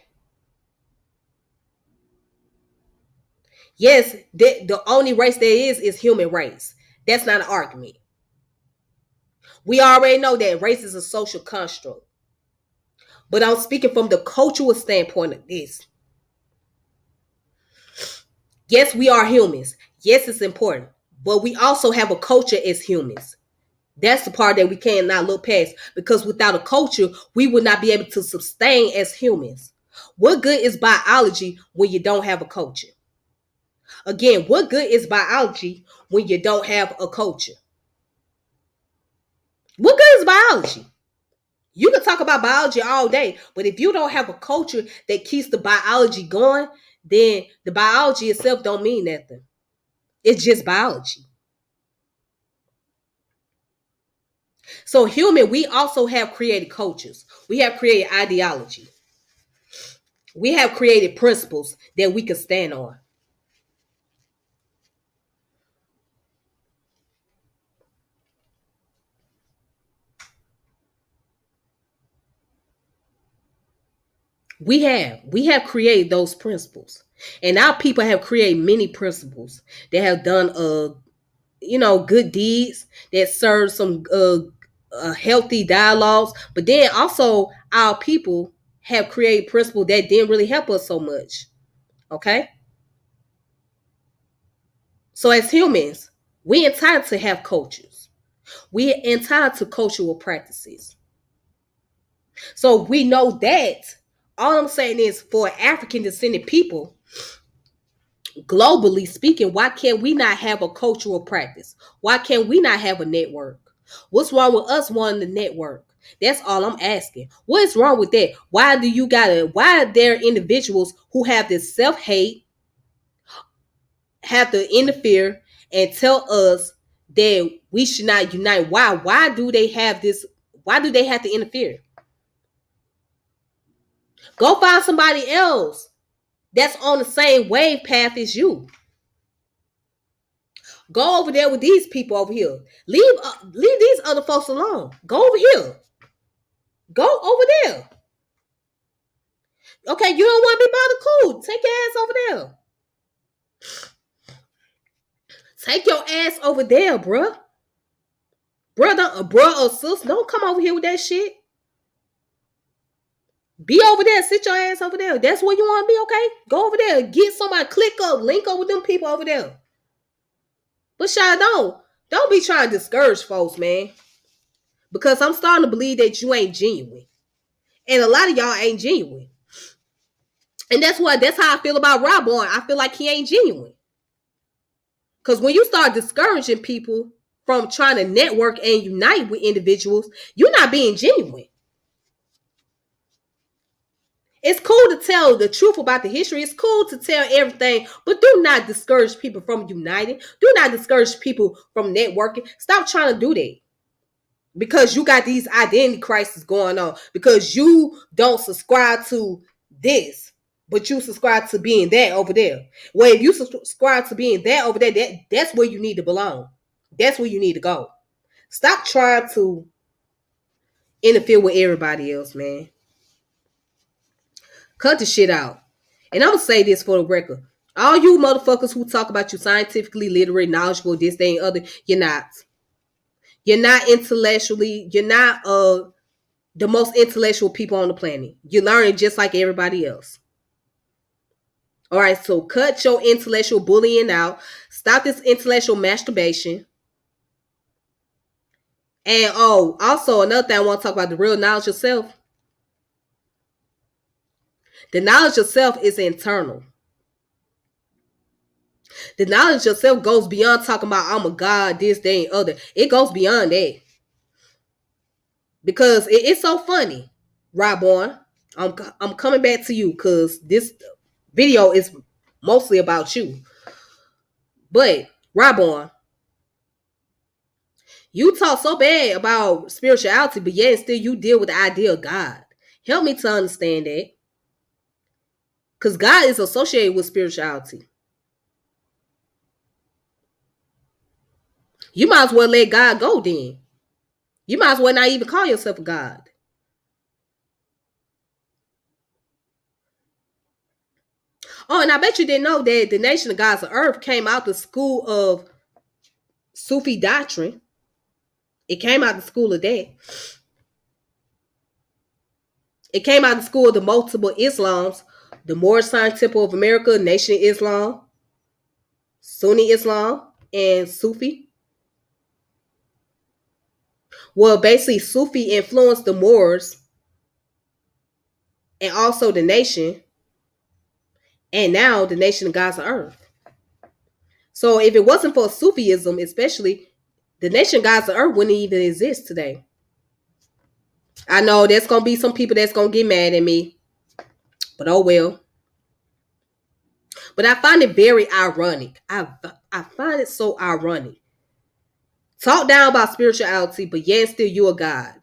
Yes, the only race there is human race. That's not an argument. We already know that race is a social construct. But I'm speaking from the cultural standpoint of this. Yes, we are humans. Yes, it's important. But we also have a culture as humans. That's the part that we cannot look past, because without a culture, we would not be able to sustain as humans. What good is biology when you don't have a culture? Again, what good is biology when you don't have a culture? What good is biology? You can talk about biology all day, but if you don't have a culture that keeps the biology going, then the biology itself don't mean nothing. It's just biology. So human, we also have created cultures. We have created ideology. We have created principles that we can stand on. We have created those principles, and our people have created many principles that have done good deeds that serve some healthy dialogues. But then also our people have created principles that didn't really help us so much. Okay, so as humans, we entitled to have cultures. We entitled to cultural practices. So we know that. All I'm saying is, for African descended people, globally speaking, why can't we not have a cultural practice? Why can't we not have a network? What's wrong with us wanting the network? That's all I'm asking. What is wrong with that? Why are there individuals who have this self-hate, have to interfere and tell us that we should not unite? Why? Why do they have this? Why do they have to interfere? Go find somebody else that's on the same wave path as you. Go over there with these people over here. Leave these other folks alone. Go over here. Go over there. Okay, you don't want to be bothered? Cool. Take your ass over there. Take your ass over there, bruh. Brother, bruh or sis, don't come over here with that shit. Be over there. Sit your ass over there. That's where you want to be, okay? Go over there. Get somebody, click up, link up with them people over there. But Shy, don't be trying to discourage folks, man. Because I'm starting to believe that you ain't genuine. And a lot of y'all ain't genuine. And that's how I feel about Rob Boy. I feel like he ain't genuine. Because when you start discouraging people from trying to network and unite with individuals, you're not being genuine. It's cool to tell the truth about the history. It's cool to tell everything, but do not discourage people from uniting. Do not discourage people from networking. Stop trying to do that. Because you got these identity crises going on. Because you don't subscribe to this, but you subscribe to being that over there. Well, if you subscribe to being that over there, that's where you need to belong. That's where you need to go. Stop trying to interfere with everybody else, man. Cut the shit out. And I'm going to say this for the record. All you motherfuckers who talk about you scientifically literate, knowledgeable, this, that, and other, you're not. You're not intellectually, you're not the most intellectual people on the planet. You're learning just like everybody else. All right, so cut your intellectual bullying out. Stop this intellectual masturbation. And also another thing I want to talk about, the real knowledge of self. The knowledge of self is internal. The knowledge of self goes beyond talking about I'm a god, this, that, and other. It goes beyond that. Because it's so funny, Robon. I'm coming back to you because this video is mostly about you. But Robon, you talk so bad about spirituality, but yet still you deal with the idea of God. Help me to understand that. Because God is associated with spirituality. You might as well let God go then. You might as well not even call yourself a God. Oh, and I bet you didn't know that the Nation of Gods of Earth came out the school of Sufi doctrine. It came out the school of that. It came out the school of the multiple Islams, the Moorish Sun Temple of America, Nation of Islam, Sunni Islam, and Sufi. Well, basically, Sufi influenced the Moors and also the nation, and now the Nation of Gods of Earth. So if it wasn't for Sufism, especially, the Nation of Gods of Earth wouldn't even exist today. I know there's going to be some people that's going to get mad at me, but oh well. But I find it very ironic. I find it so ironic. Talk down about spirituality, but yet still you a God.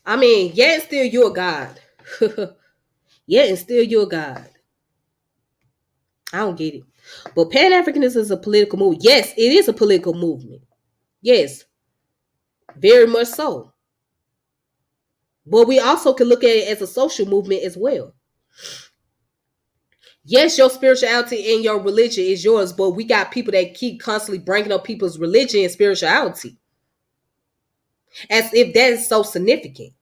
I mean, yet still you a God. Yet and still you a God. I don't get it. But Pan-Africanism is a political movement. Yes, it is a political movement. Yes, very much so. But we also can look at it as a social movement as well. Yes, your spirituality and your religion is yours, but we got people that keep constantly bringing up people's religion and spirituality as if that is so significant.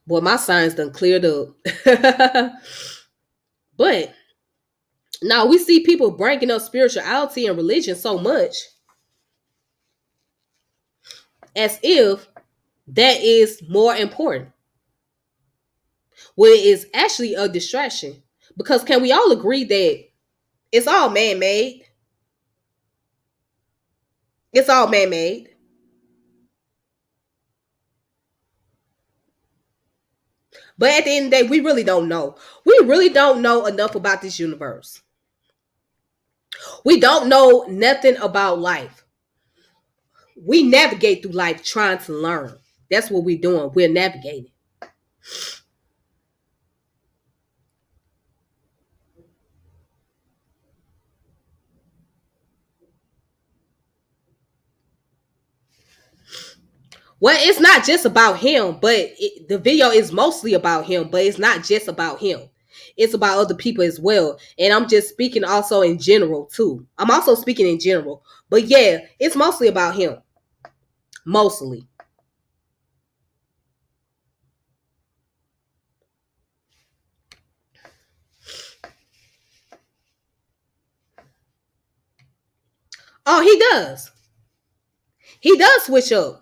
Boy, my signs done cleared up. But now we see people bringing up spirituality and religion so much as if that is more important. Well, it is actually a distraction. Because can we all agree that it's all man-made? It's all man-made. But at the end of the day, we really don't know. We really don't know enough about this universe. We don't know nothing about life. We navigate through life trying to learn. That's what we're doing. We're navigating. Well, it's not just about him, but the video is mostly about him, but it's not just about him. It's about other people as well. And I'm just speaking also in general, too. I'm also speaking in general. But yeah, it's mostly about him. Mostly. Oh, he does. He does switch up.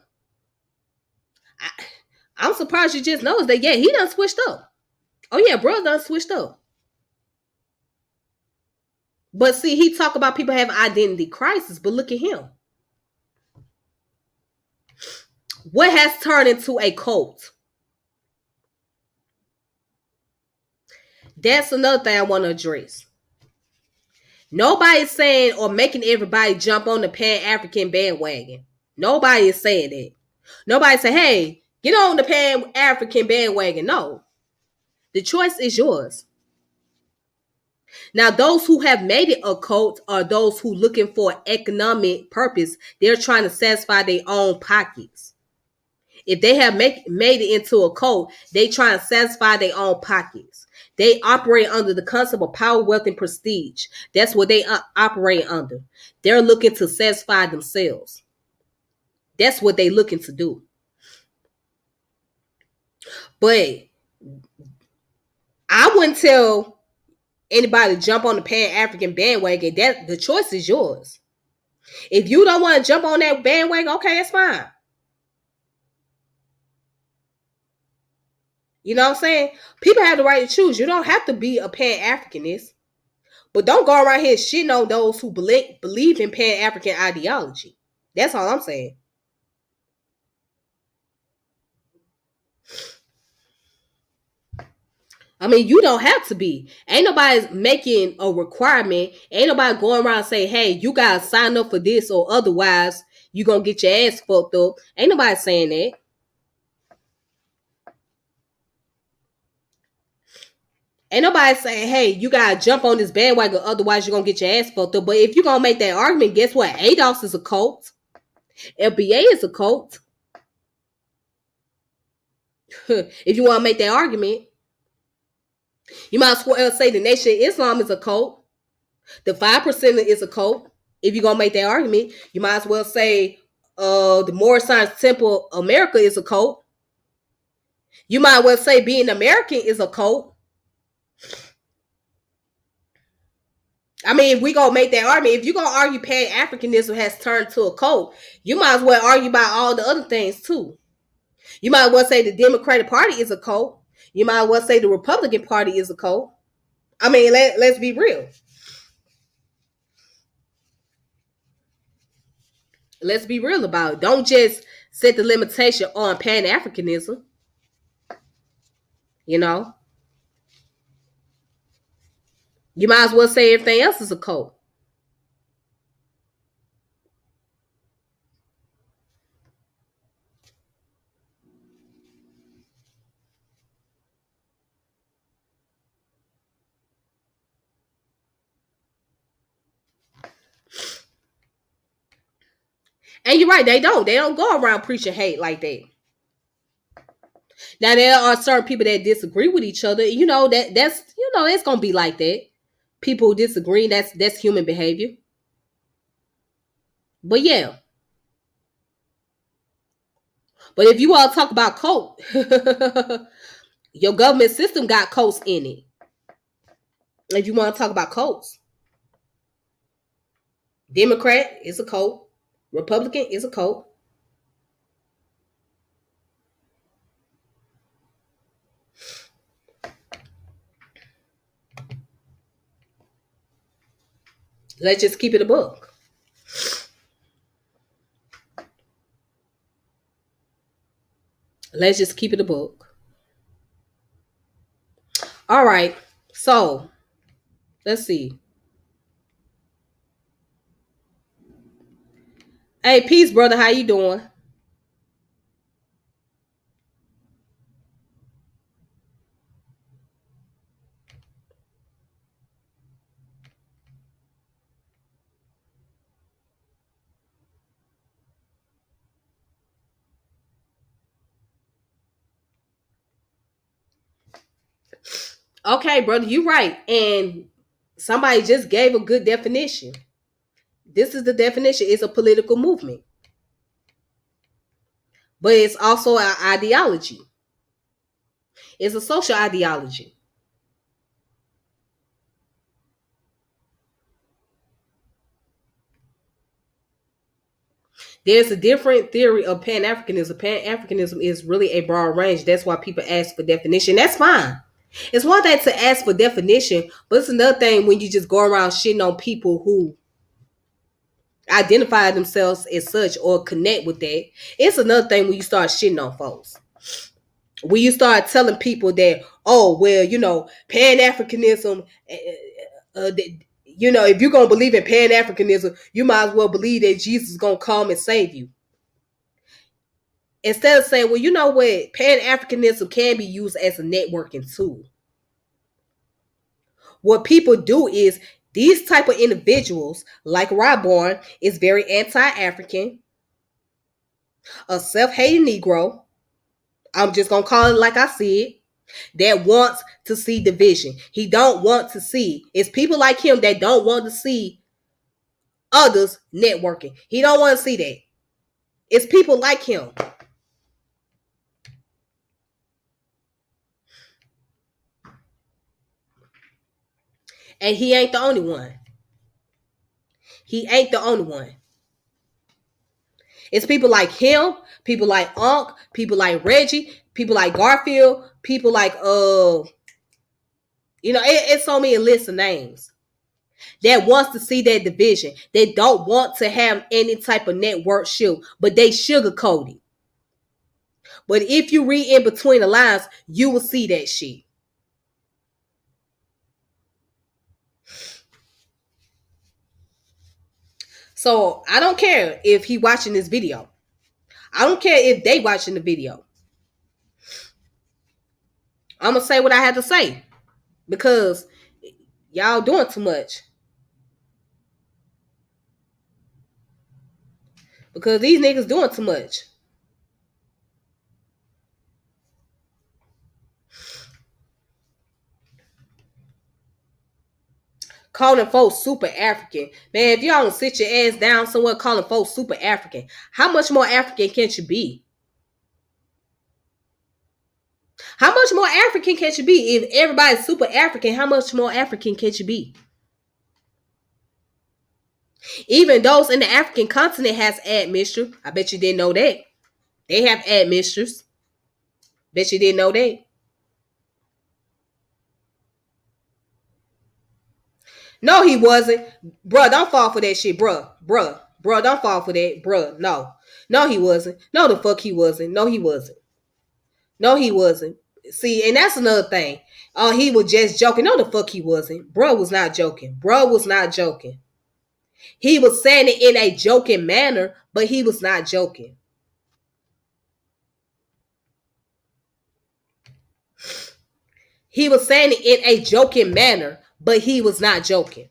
I'm surprised you just noticed that. Yeah, he done switched up. Oh yeah, bro done switched up. But see, he talk about people having identity crisis, but look at him. What has turned into a cult? That's another thing I want to address. Nobody's saying or making everybody jump on the Pan-African bandwagon. Nobody is saying that. Nobody say, hey, get on the Pan-African bandwagon. No. The choice is yours. Now, those who have made it a cult are those who looking for economic purpose. They're trying to satisfy their own pockets. If they have made it into a cult, they try to satisfy their own pockets. They operate under the concept of power, wealth, and prestige. That's what they operate under. They're looking to satisfy themselves. That's what they're looking to do. But I wouldn't tell anybody to jump on the Pan-African bandwagon. That the choice is yours. If you don't want to jump on that bandwagon, okay, that's fine. You know what I'm saying? People have the right to choose. You don't have to be a Pan-Africanist. But don't go around here shitting on those who believe in Pan-African ideology. That's all I'm saying. I mean, you don't have to be. Ain't nobody making a requirement. Ain't nobody going around saying, hey, you gotta sign up for this or otherwise you gonna get your ass fucked up. Ain't nobody saying that. Ain't nobody saying, hey, you gotta jump on this bandwagon, otherwise you're gonna get your ass fucked up. But if you're gonna make that argument, guess what? ADOS is a cult. FBA is a cult. If you wanna make that argument, you might as well say the Nation of Islam is a cult. The 5% is a cult. If you're gonna make that argument, you might as well say the Moorish Science Temple America is a cult. You might as well say being American is a cult. I mean, if we gonna make that argument, if you're gonna argue Pan-Africanism has turned to a cult, you might as well argue about all the other things too. You might as well say the Democratic Party is a cult. You might as well say the Republican Party is a cult. I mean, let's be real. Let's be real about it. Don't just set the limitation on Pan-Africanism. You know? You might as well say everything else is a cult. And you're right, they don't. They don't go around preaching hate like that. Now there are certain people that disagree with each other. You know, that's it's gonna be like that. People who disagree, that's human behavior. But yeah. But if you all talk about cult, your government system got cults in it. If you want to talk about cults, Democrat is a cult, Republican is a cult. Let's just keep it a book. Let's just keep it a book. All right. So, let's see. Hey, peace, brother. How you doing? Okay, brother, you right. And somebody just gave a good definition. This is the definition. It's a political movement. But it's also an ideology. It's a social ideology. There's a different theory of Pan-Africanism. Pan-Africanism is really a broad range. That's why people ask for definition. That's fine. It's one thing to ask for definition, but it's another thing when you just go around shitting on people who identify themselves as such or connect with that. It's another thing when you start shitting on folks. When you start telling people that, oh, well, Pan-Africanism, if you're going to believe in Pan-Africanism, you might as well believe that Jesus is going to come and save you. Instead of saying, well, you know what, Pan-Africanism can be used as a networking tool. What people do is these type of individuals, like Ryborn, is very anti-African, a self-hating Negro. I'm just gonna call it like I said. That wants to see division. He don't want to see. It's people like him that don't want to see others networking. He don't want to see that. It's people like him. And he ain't the only one. He ain't the only one. It's people like him, people like Unc, people like Reggie, people like Garfield, people like it's so many lists of names that wants to see that division. They don't want to have any type of network shield, but they sugarcoat it. But if you read in between the lines, you will see that shit. So I don't care if he watching this video. I don't care if they watching the video. I'm gonna say what I have to say because y'all doing too much. Because these niggas doing too much. Calling folks super African. Man, if y'all don't sit your ass down somewhere calling folks super African, how much more African can you be? How much more African can you be? If everybody's super African, how much more African can you be? Even those in the African continent has admixture. I bet you didn't know that. They have admixtures. Bet you didn't know that. No, he wasn't. Bruh, don't fall for that shit, bruh, don't fall for that, bruh. No. No, he wasn't. No, the fuck he wasn't. No, he wasn't. No, he wasn't. See, and that's another thing. Oh, he was just joking. No, the fuck he wasn't. Bruh was not joking. Bruh was not joking. He was saying it in a joking manner, but he was not joking. He was saying it in a joking manner, but he was not joking.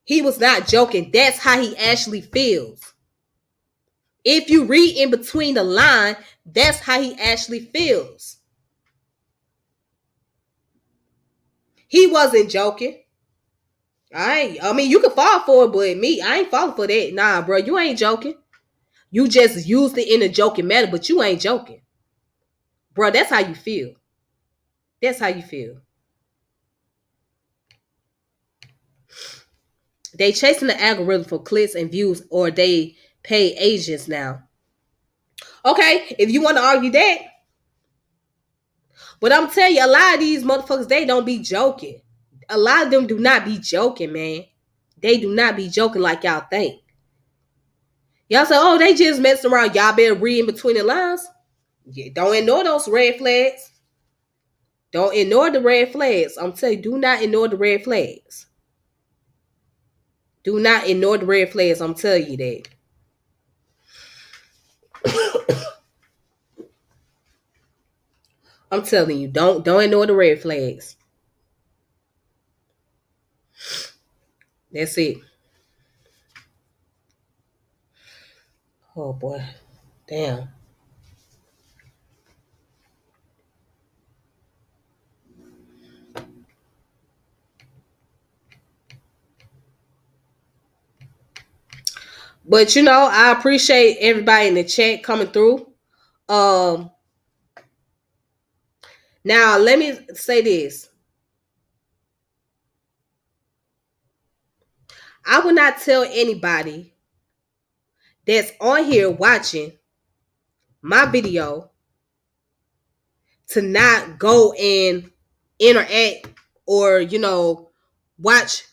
He was not joking. That's how he actually feels. If you read in between the line, that's how he actually feels. He wasn't joking. I mean, you can fall for it, but me, I ain't falling for that. Nah, bro, you ain't joking. You just used it in a joking manner, but you ain't joking. Bro, that's how you feel. That's how you feel. They chasing the algorithm for clicks and views, or they pay agents now. Okay, if you want to argue that. But I'm telling you, a lot of these motherfuckers, they don't be joking. A lot of them do not be joking, man. They do not be joking like y'all think. Y'all say, oh, they just messing around. Y'all better read in between the lines. Yeah, don't ignore those red flags. Don't ignore the red flags. I'm telling you, do not ignore the red flags. Do not ignore the red flags. I'm telling you that. I'm telling you, don't ignore the red flags. That's it. Oh boy. Damn. But you know, I appreciate everybody in the chat coming through. Now let me say this. I would not tell anybody that's on here watching my video to not go and interact or, you know, watch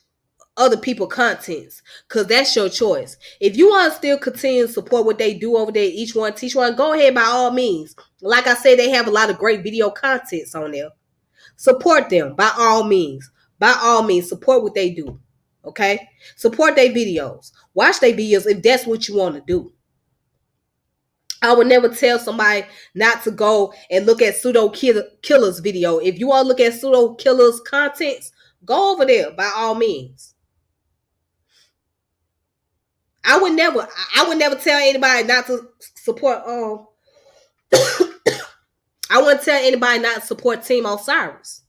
other people contents, because that's your choice. If you want to still continue to support what they do over there, each one teach one, go ahead by all means. Like I said, they have a lot of great video contents on there. Support them by all means. By all means, support what they do. Okay? Support their videos. Watch their videos if that's what you want to do. I would never tell somebody not to go and look at Pseudo Killer's video. If you want to look at Pseudo Killer's contents, go over there by all means. I would never tell anybody not to support. I wouldn't tell anybody not to support Team Osiris.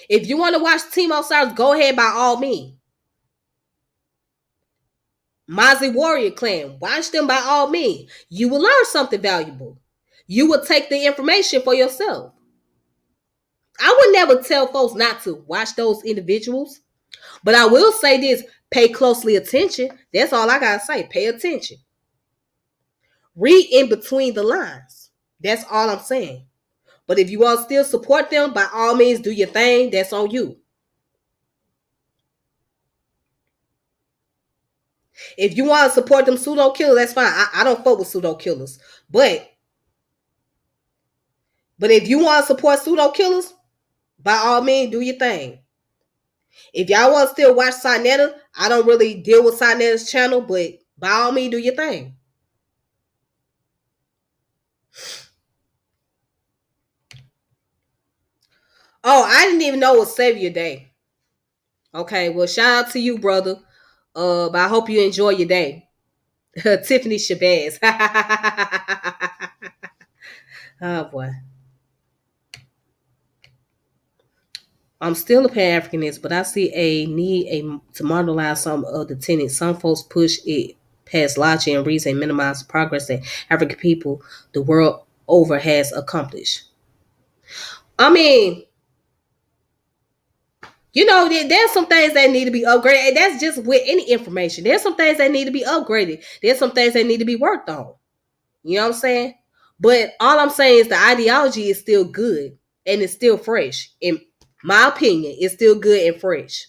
If you want to watch Team Osiris, go ahead by all means. Mozzie Warrior Clan, watch them by all means. You will learn something valuable. You will take the information for yourself. I would never tell folks not to watch those individuals. But I will say this, pay closely attention. That's all I gotta say. Pay attention. Read in between the lines. That's all I'm saying. But if you want to still support them, by all means, do your thing. That's on you. If you want to support them pseudo killers, that's fine. I don't fuck with pseudo killers. But if you want to support pseudo killers, by all means, do your thing. If y'all want to still watch Sinetta, I don't really deal with Sinetta's channel, but by all means, do your thing. Oh, I didn't even know it was Savior Day. Okay, well, shout out to you, brother. But I hope you enjoy your day. Tiffany Shabazz. Oh boy. I'm still a pan Africanist, but I see a need to marginalize some of the tenets. Some folks push it past logic and reason and minimize the progress that African people the world over has accomplished. I mean, there's some things that need to be upgraded. And that's just with any information. There's some things that need to be upgraded. There's some things that need to be worked on. You know what I'm saying? But all I'm saying is the ideology is still good and it's still fresh. In my opinion, it's still good and fresh.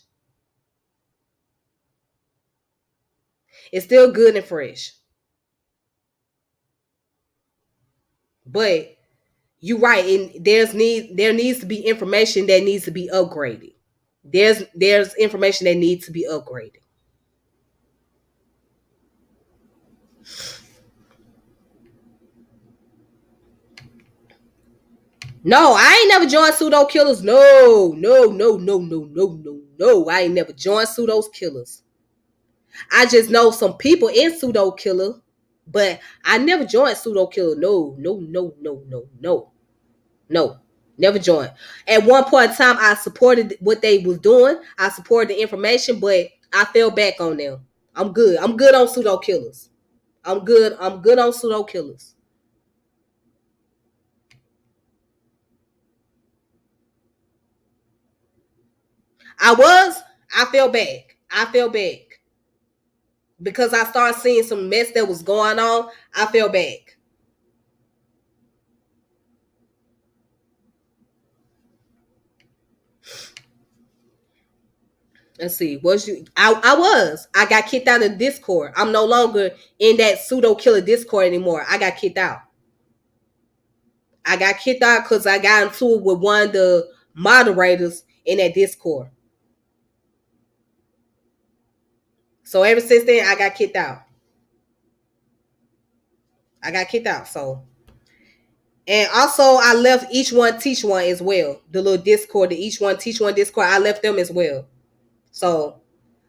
It's still good and fresh. But you're right, and there needs to be information that needs to be upgraded. There's information that needs to be upgraded. No, I ain't never joined pseudo killers. No, no, no, no, no, no, no, no. I ain't never joined pseudo killers. I just know some people in pseudo killer, but I never joined pseudo killer. No, no, no, no, no, no, no. Never joined. At one point in time, I supported what they was doing. I supported the information, but I fell back on them. I'm good. I'm good on pseudo killers. I'm good. I'm good on pseudo killers. I was. I fell back. I fell back because I started seeing some mess that was going on. I fell back. Let's see. Was you? I was. I got kicked out of Discord. I'm no longer in that pseudo killer Discord anymore. I got kicked out. I got kicked out because I got into it with one of the moderators in that Discord. So ever since then, I got kicked out. I got kicked out. So, and also I left each one teach one as well. The little Discord, the each one teach one Discord. I left them as well. So,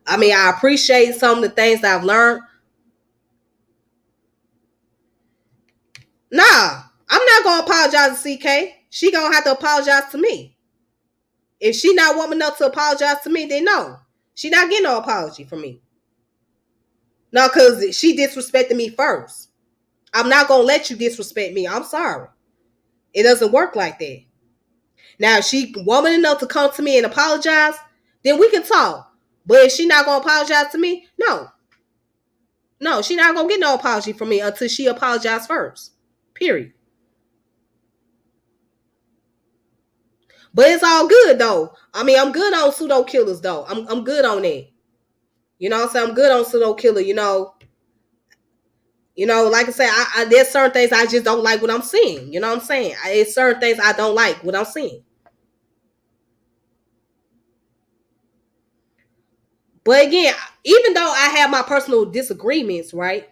I mean, I appreciate some of the things that I've learned. Nah, I'm not gonna apologize to CK. She gonna have to apologize to me. If she not woman enough to apologize to me, then no, she not getting no apology from me. No, because she disrespected me first. I'm not gonna let you disrespect me. I'm sorry. It doesn't work like that. Now, if she woman enough to come to me and apologize, then we can talk. But if she not gonna apologize to me, no. No, she not gonna get no apology from me until she apologizes first. Period. But it's all good though. I mean, I'm good on pseudo killers though. I'm good on that. You know what I'm saying? I'm good on pseudo killer, like I said, there's certain things I just don't like what I'm seeing. You know what I'm saying? It's certain things I don't like what I'm seeing. But again, even though I have my personal disagreements, right?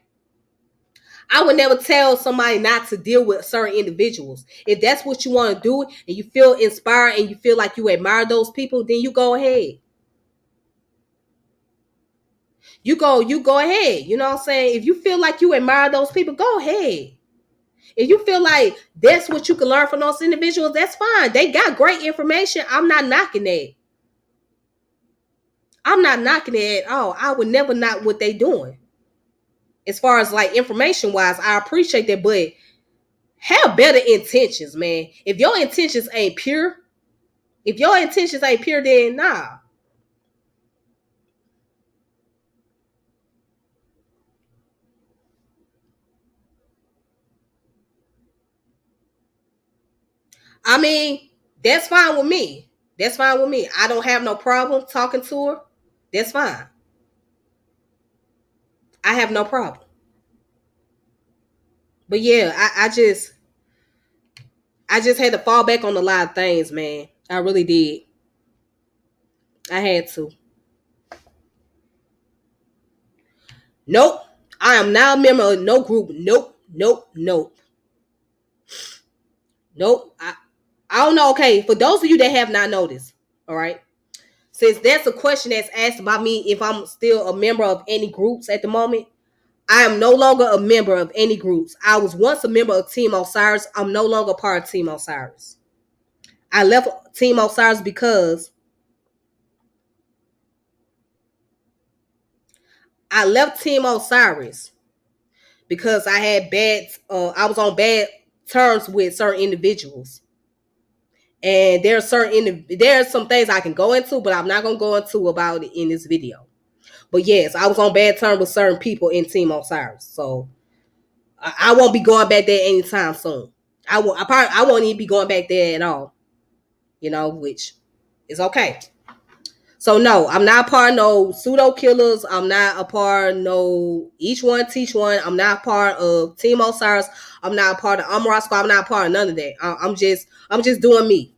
I would never tell somebody not to deal with certain individuals. If that's what you want to do and you feel inspired and you feel like you admire those people, then you go ahead. You go ahead. You know what I'm saying? If you feel like you admire those people, go ahead. If you feel like that's what you can learn from those individuals, that's fine. They got great information. I'm not knocking that. I'm not knocking it at all. I would never knock what they doing. As far as like information wise, I appreciate that, but have better intentions, man. If your intentions ain't pure, then nah. I mean, that's fine with me. That's fine with me. I don't have no problem talking to her. That's fine. I have no problem. But yeah, I just had to fall back on a lot of things, man. I really did. I had to. Nope. I am now a member of no group. Nope. Nope. Nope. Nope. I don't know. Okay, for those of you that have not noticed, all right, since that's a question that's asked about me if I'm still a member of any groups at the moment, I am no longer a member of any groups. I was once a member of Team Osiris. I'm no longer part of Team Osiris. I left Team Osiris because I had bad. I was on bad terms with certain individuals, and there are some things I can go into, but I'm not gonna go into about it in this video. But yes, I was on bad terms with certain people in Team Osiris, so I won't be going back there anytime soon. I won't even be going back there at all. Which is okay. So no, I'm not part of no pseudo killers. I'm not a part of no each one teach one. I'm not part of Team Osiris. I'm not part of Amara Squad. I'm not part of none of that. I'm just doing me.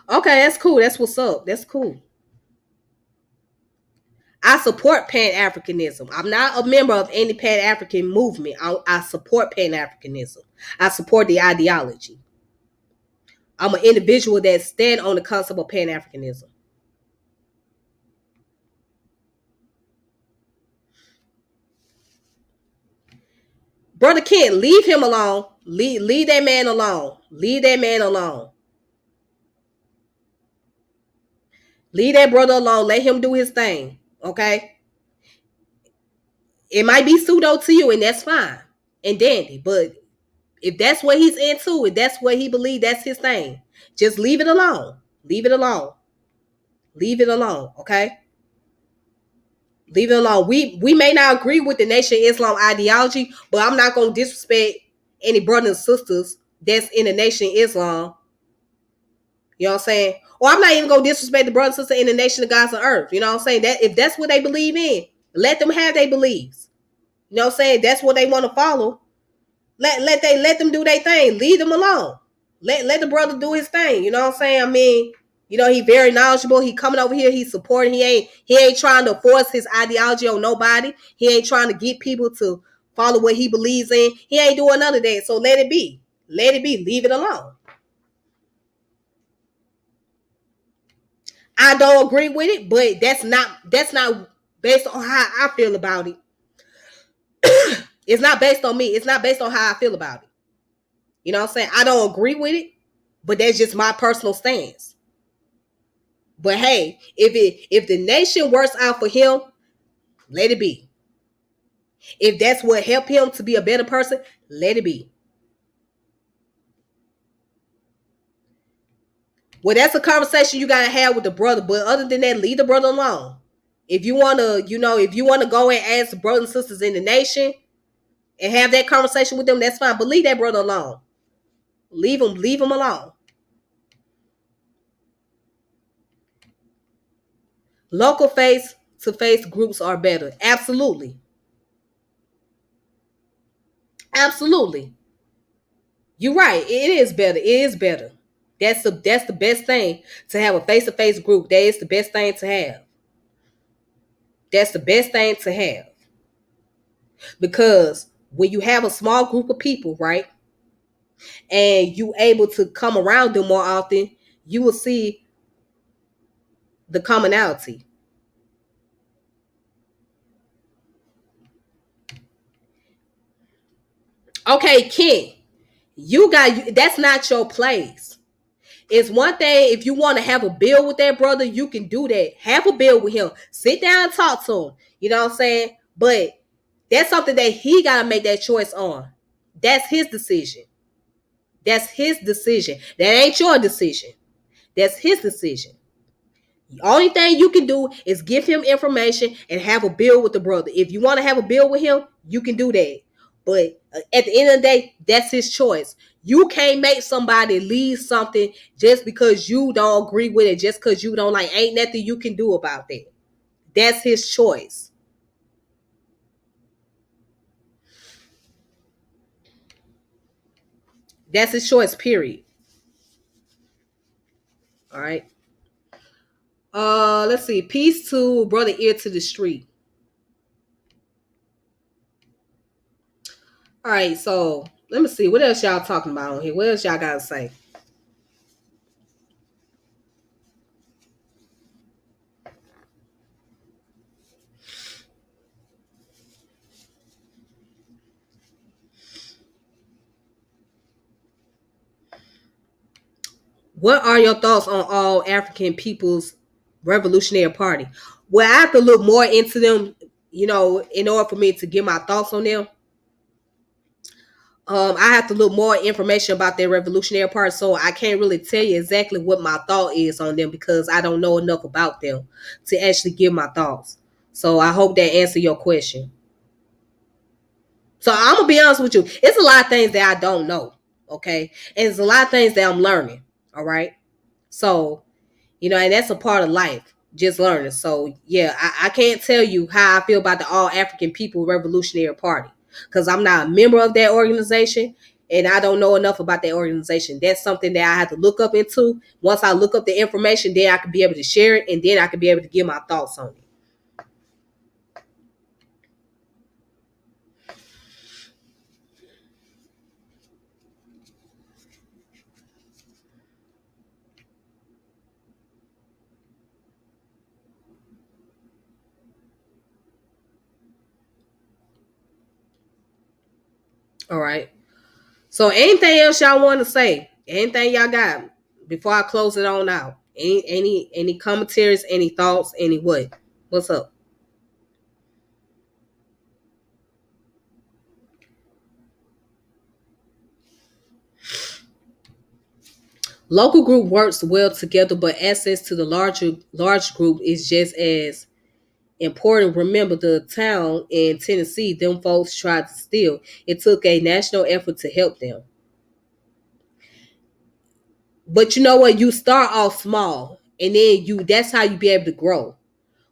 Okay, that's cool. That's what's up. That's cool. I support Pan Africanism. I'm not a member of any Pan African movement. I support Pan Africanism. I support the ideology. I'm an individual that stand on the concept of Pan Africanism. Brother Kent, leave him alone. Leave that man alone. Leave that man alone. Leave that brother alone. Let him do his thing. Okay? It might be pseudo to you, and that's fine and dandy. But if that's what he's into, if that's what he believes, that's his thing. Just leave it alone. Leave it alone. Leave it alone. Okay? Leave it alone. We may not agree with the Nation of Islam ideology, but I'm not gonna disrespect any brothers and sisters that's in the Nation of Islam. You know what I'm saying? Or I'm not even gonna disrespect the brothers and sisters in the Nation of Gods on Earth. You know what I'm saying? That if that's what they believe in, let them have their beliefs. You know what I'm saying? That's what they want to follow. Let them do their thing. Leave them alone. Let the brother do his thing. You know what I'm saying? I mean, he very knowledgeable. He coming over here. He's supporting. He ain't trying to force his ideology on nobody. He ain't trying to get people to follow what he believes in. He ain't doing none of that. So let it be. Let it be. Leave it alone. I don't agree with it, but that's not based on how I feel about it. It's not based on me. It's not based on how I feel about it. You know what I'm saying? I don't agree with it, but that's just my personal stance. But hey, if the nation works out for him, let it be. If that's what helped him to be a better person, let it be. Well, that's a conversation you gotta have with the brother. But other than that, leave the brother alone. If you wanna, if you wanna go and ask the brothers and sisters in the nation and have that conversation with them, that's fine. But leave that brother alone. Leave him alone. Local face to face groups are better. Absolutely. Absolutely. You're right. It is better. It is better. That's the best thing to have a face to face group. That is the best thing to have. That's the best thing to have. Because when you have a small group of people, right, and you able to come around them more often, you will see the commonality. Okay, Ken, that's not your place. It's one thing if you want to have a bill with that brother, you can do that. Have a bill with him. Sit down and talk to him. You know what I'm saying? But that's something that he got to make that choice on. That's his decision. That's his decision. That ain't your decision. That's his decision. The only thing you can do is give him information and have a bill with the brother. If you want to have a bill with him, you can do that. But at the end of the day, that's his choice. You can't make somebody leave something just because you don't agree with it, just because you don't like. Ain't nothing you can do about that. That's his choice. That's his choice, period. Let's see. Peace to brother ear to the street. All right, so let me see. What else y'all talking about on here? What else y'all gotta say? What are your thoughts on all African People's Revolutionary Party? Well, I have to look more into them, in order for me to get my thoughts on them. I have to look more information about their Revolutionary Party, so I can't really tell you exactly what my thought is on them because I don't know enough about them to actually give my thoughts. So I hope that answer your question. So I'm gonna be honest with you. It's a lot of things that I don't know. Okay. And it's a lot of things that I'm learning. All right. So, and that's a part of life, just learning. So yeah, I can't tell you how I feel about the All African People Revolutionary Party. Because I'm not a member of that organization and I don't know enough about that organization. That's something that I have to look up into. Once I look up the information, then I can be able to share it and then I can be able to give my thoughts on it. All right. So anything else y'all want to say? Anything y'all got before I close it on out? Any commentaries, any thoughts, any what? What's up? Local group works well together, but access to the large group is just as important. Remember the town in Tennessee, them folks tried to steal. It took a national effort to help them. But you know what? You start off small and then that's how you be able to grow.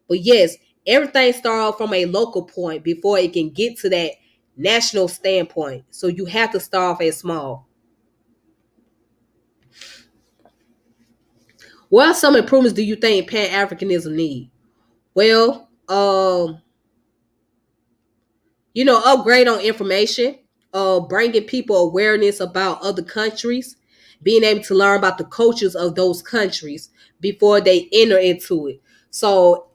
But yes, everything starts off from a local point before it can get to that national standpoint. So you have to start off as small. What some improvements do you think Pan Africanism need? Well, upgrade on information, bringing people awareness about other countries, being able to learn about the cultures of those countries before they enter into it. So,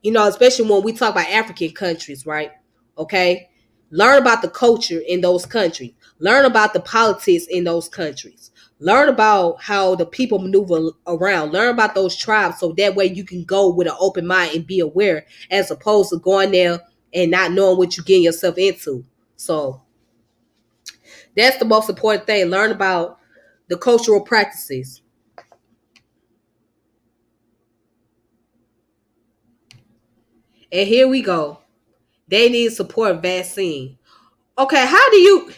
especially when we talk about African countries, right? Okay. Learn about the culture in those countries. Learn about the politics in those countries. Learn about how the people maneuver around. Learn about those tribes so that way you can go with an open mind and be aware as opposed to going there and not knowing what you're getting yourself into. So that's the most important thing. Learn about the cultural practices. And here we go. They need support vaccine. Okay, how do you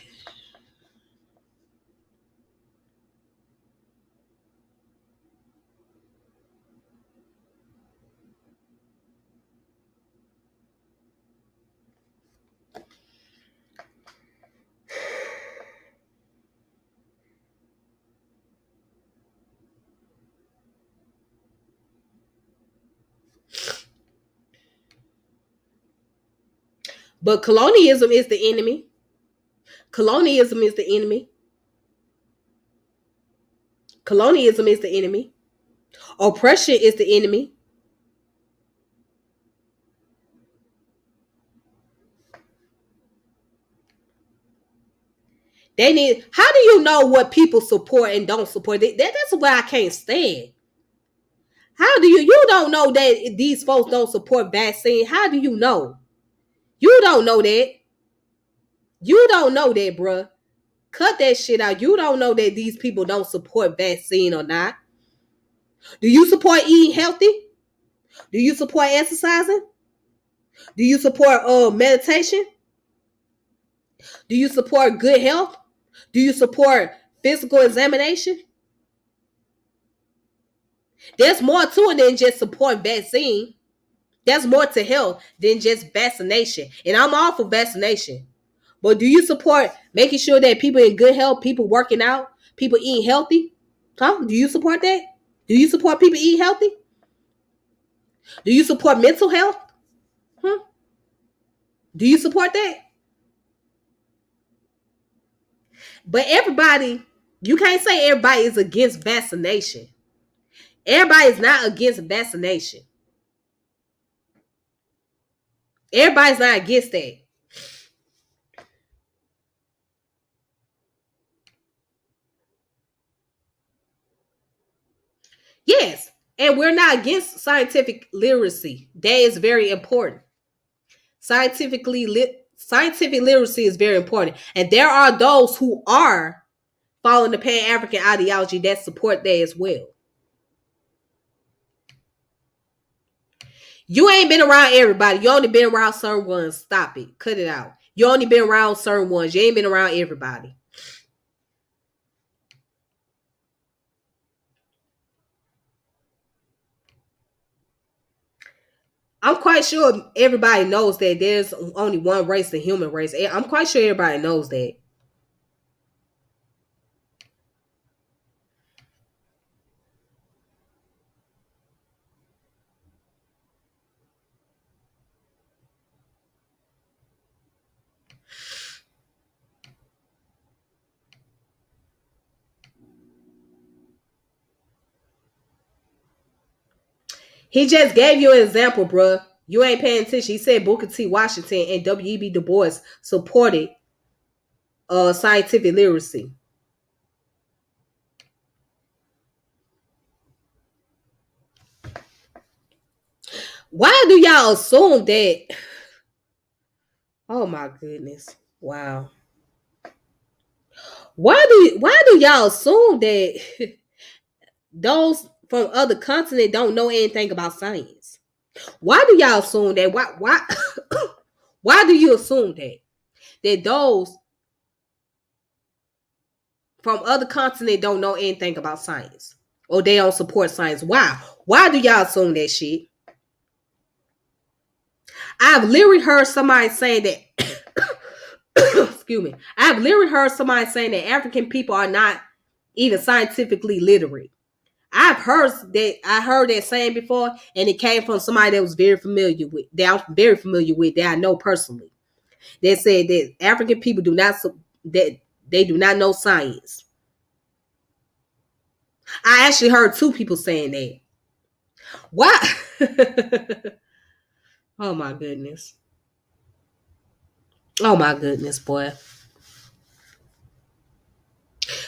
but colonialism is the enemy. Colonialism is the enemy. Colonialism is the enemy. Oppression is the enemy. They need. How do you know what people support and don't support? That's what I can't stand. How do you don't know that these folks don't support vaccine? How do you know? You don't know that. You don't know that, bruh. Cut that shit out. You don't know that these people don't support vaccine or not. Do you support eating healthy? Do you support exercising? Do you support meditation? Do you support good health? Do you support physical examination? There's more to it than just support vaccine. There's more to health than just vaccination. And I'm all for vaccination. But do you support making sure that people in good health, people working out, people eating healthy? Huh? Do you support that? Do you support people eating healthy? Do you support mental health? Hmm? Do you support that? But everybody, you can't say everybody is against vaccination. Everybody is not against vaccination. Everybody's not against that. Yes, and we're not against scientific literacy. That is very important. Scientific literacy is very important, and there are those who are following the Pan African ideology that support that as well. You ain't been around everybody. You only been around certain ones. Stop it. Cut it out. You only been around certain ones. You ain't been around everybody. I'm quite sure everybody knows that there's only one race, the human race. I'm quite sure everybody knows that. He just gave you an example, bruh. You ain't paying attention. He said Booker T. Washington and W.E.B. Du Bois supported scientific literacy. Why do y'all assume that? Oh my goodness! Wow. Why do y'all assume that those from other continents don't know anything about science? Why do y'all assume that? Why do you assume that those from other continents don't know anything about science or they don't support science? Why? Why do y'all assume that shit? I've literally heard somebody saying that. Excuse me. I've literally heard somebody saying that African people are not even scientifically literate. I heard that saying before, and it came from somebody that was very familiar with that I'm very familiar with that I know personally. They said that African people do not that they do not know science. I actually heard two people saying that. Why? Oh my goodness. Oh my goodness, boy.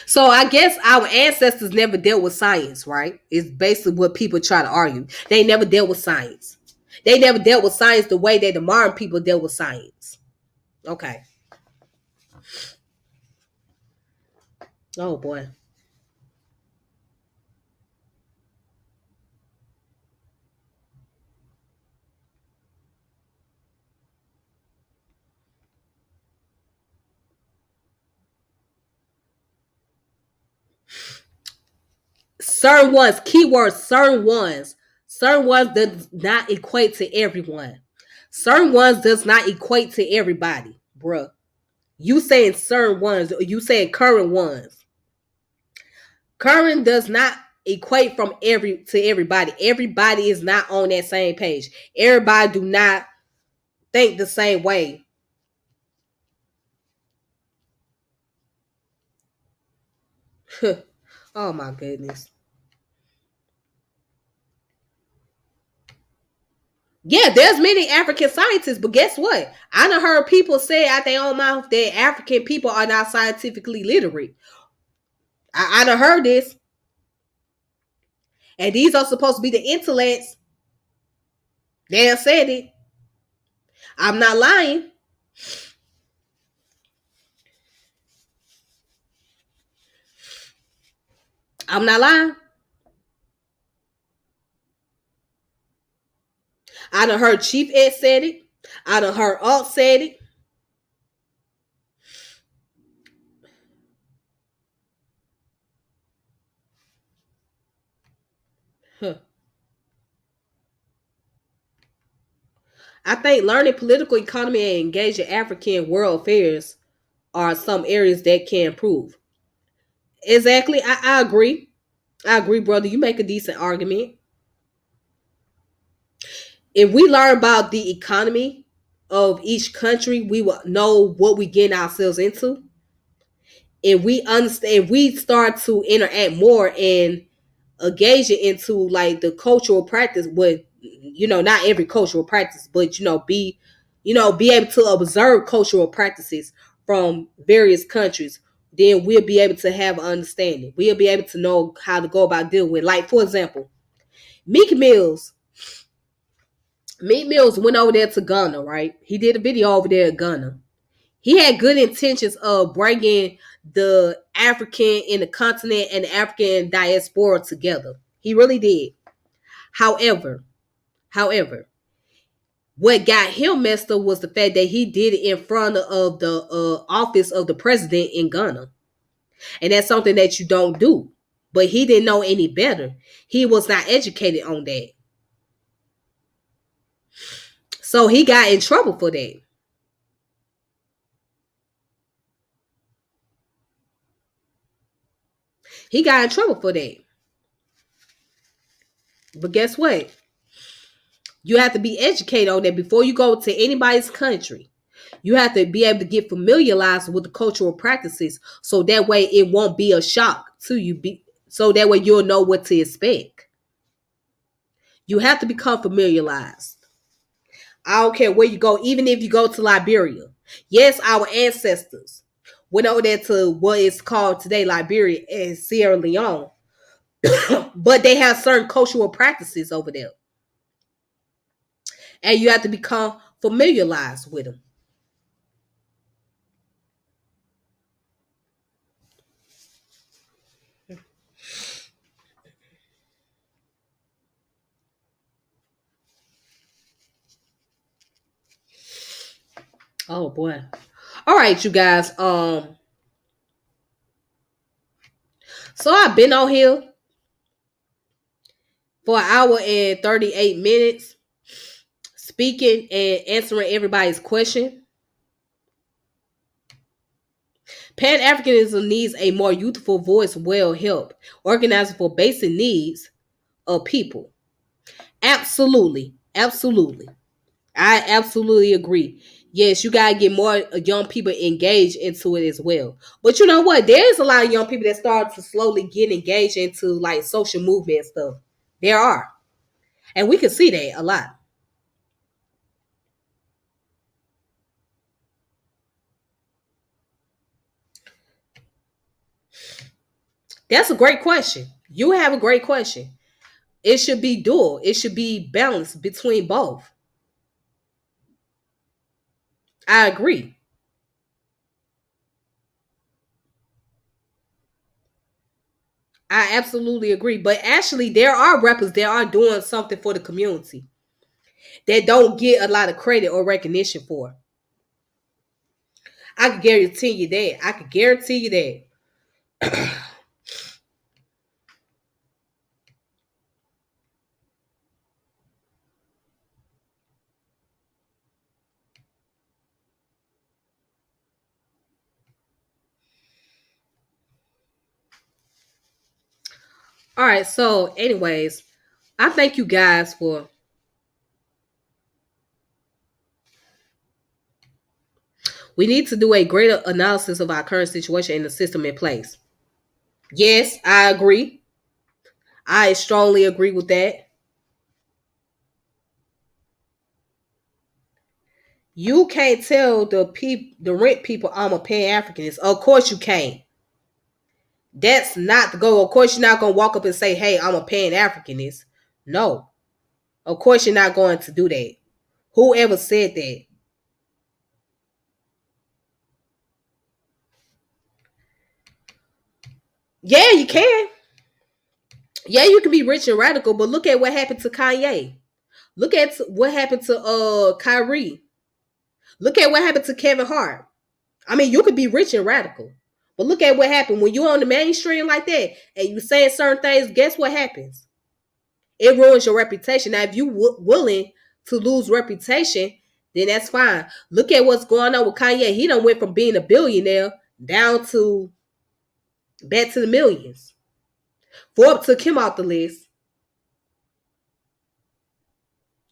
So I guess our ancestors never dealt with science, right? It's basically what people try to argue. They never dealt with science. They never dealt with science the way that the modern people deal with science. Okay. Oh boy. Certain ones, keywords, certain ones does not equate to everyone. Certain ones does not equate to everybody, bruh. You saying certain ones, or you saying current ones. Current does not equate from every to everybody. Everybody is not on that same page. Everybody do not think the same way. Oh my goodness. Yeah, there's many African scientists, but guess what? I done heard people say out their own mouth that African people are not scientifically literate. I done heard this. And these are supposed to be the intellects. They done said it. I'm not lying. I'm not lying. I done heard Chief Ed said it. I done heard Alt said it. Huh. I think learning political economy and engaging African world affairs are some areas that can improve. Exactly. I agree. I agree, brother. You make a decent argument. If we learn about the economy of each country, we will know what we get ourselves into. If we understand, if we start to interact more and engage it into like the cultural practice, with not every cultural practice, but be able to observe cultural practices from various countries, then we'll be able to have an understanding. We'll be able to know how to go about dealing with, like, for example, Meek Mills. Meek Mills went over there to Ghana, right? He did a video over there at Ghana. He had good intentions of bringing the African in the continent and the African diaspora together. He really did. However, however, what got him messed up was the fact that he did it in front of the office of the president in Ghana. And that's something that you don't do. But he didn't know any better. He was not educated on that. So he got in trouble for that. He got in trouble for that. But guess what? You have to be educated on that before you go to anybody's country. You have to be able to get familiarized with the cultural practices, so that way it won't be a shock to you. So that way you'll know what to expect. You have to become familiarized. I don't care where you go, even if you go to Liberia. Yes, our ancestors went over there to what is called today Liberia and Sierra Leone, but they have certain cultural practices over there, and you have to become familiarized with them. Oh boy. All right, you guys. So I've been on here for an hour and 38 minutes speaking and answering everybody's question. Pan-Africanism needs a more youthful voice, well help, organizing for basic needs of people. Absolutely. Absolutely. I absolutely agree. Yes, you gotta get more young people engaged into it as well. But you know what? There's a lot of young people that start to slowly get engaged into like social movement and stuff. There are. And we can see that a lot. That's a great question. You have a great question. It should be dual. It should be balanced between both. I agree. I absolutely agree. But actually, there are rappers that are doing something for the community that don't get a lot of credit or recognition for. I can guarantee you that. I can guarantee you that. All right. So, anyways, I thank you guys for. We need to do a greater analysis of our current situation and the system in place. Yes, I agree. I strongly agree with that. You can't tell the rent people I'm a Pan Africanist. Of course you can't. That's not the goal. Of course you're not gonna walk up and say, "Hey, I'm a Pan Africanist." No, of course you're not going to do that. Whoever said that? Yeah, you can. Yeah, you can be rich and radical, but look at what happened to Kanye. Look at what happened to Kyrie. Look at what happened to Kevin Hart. I mean, you could be rich and radical, but look at what happened when you're on the mainstream like that and you saying certain things. Guess what happens? It ruins your reputation. Now, if you willing to lose reputation, then that's fine. Look at what's going on with Kanye. He done went from being a billionaire down to back to the millions. Forbes took him off the list.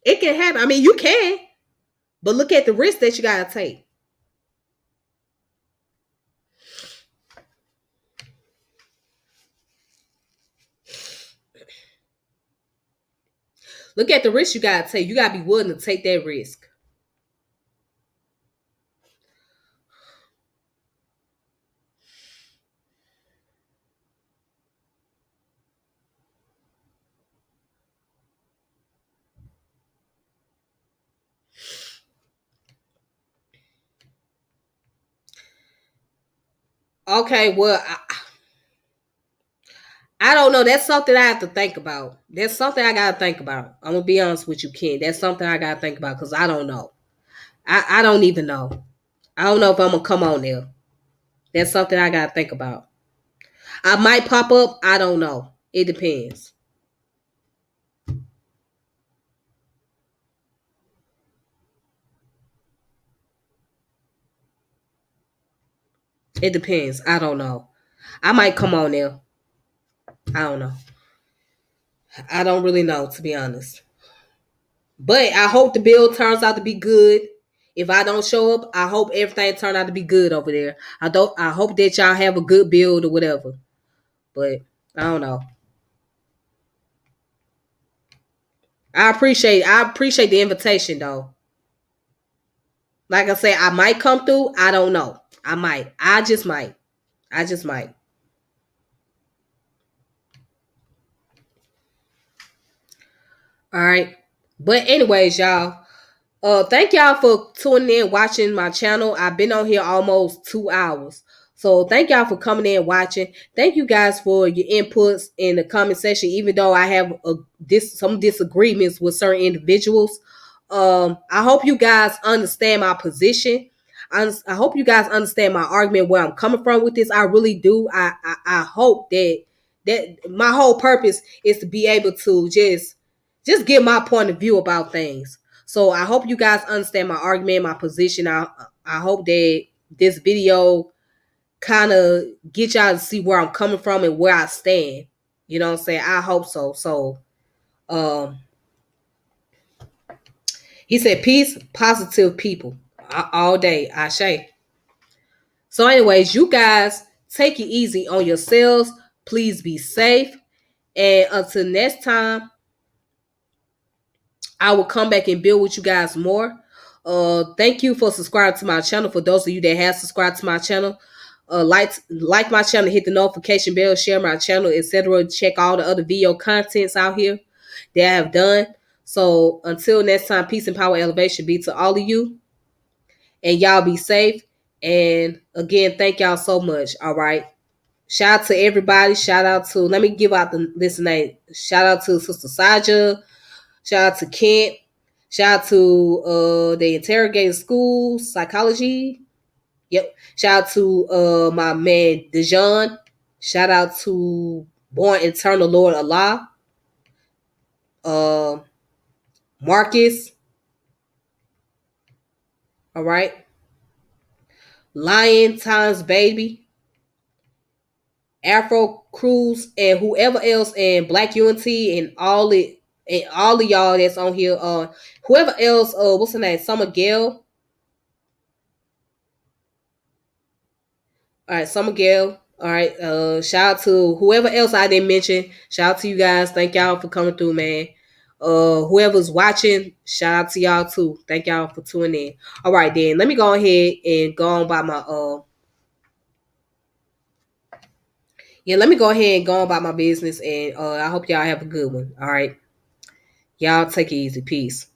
It can happen. I mean, you can, but look at the risk that you gotta take. Look at the risk you gotta take. You gotta be willing to take that risk. Okay, well, I don't know. That's something I have to think about. That's something I gotta think about. I'm gonna be honest with you, Ken. That's something I gotta think about because I don't know. I don't even know. I don't know if I'm gonna come on there. That's something I gotta think about. I might pop up. I don't know. It depends. It depends. I don't know. I might come on there. I don't know. I don't really know, to be honest. But I hope the bill turns out to be good. If I don't show up, I hope everything turned out to be good over there. I hope that y'all have a good build or whatever. But I don't know. I appreciate the invitation though. Like I said, I might come through. I don't know. I might. I just might. I just might. All right. But anyways, y'all. Thank y'all for tuning in, watching my channel. I've been on here almost 2 hours. So thank y'all for coming in, watching. Thank you guys for your inputs in the comment section. Even though I have some disagreements with certain individuals, I hope you guys understand my position. I hope you guys understand my argument, where I'm coming from with this. I really do. I hope that my whole purpose is to be able to just give my point of view about things. So I hope you guys understand my argument, my position. I hope that this video kind of get y'all to see where I'm coming from and where I stand. You know what I'm saying? I hope so. So um he said peace, positive people. All day. Ashe. So anyways, you guys take it easy on yourselves. Please be safe. And until next time, I will come back and build with you guys more. Thank you for subscribing to my channel. For those of you that have subscribed to my channel, like my channel, hit the notification bell, share my channel, etc. Check all the other video contents out here that I have done. So until next time, peace and power elevation be to all of you, and y'all be safe. And again, thank y'all so much. All right. Shout out to everybody. Shout out to, let me give out the list name. Shout out to Sister Saja. Shout out to Kent. Shout out to the interrogated school psychology. Yep. Shout out to my man Dejan. Shout out to Born Eternal Lord Allah. Uh Marcus. All right. Lion times baby. Afro Cruz and whoever else, and Black Unity and all of y'all that's on here. Whoever else, what's her name? Summer Gale. All right, Summer Gale. All right. Shout out to whoever else I didn't mention. Shout out to you guys. Thank y'all for coming through, man. Whoever's watching, shout out to y'all too. Thank y'all for tuning in. All right, then let me go ahead and go on by my let me go ahead and go on about my business, and I hope y'all have a good one. All right. Y'all take it easy. Peace.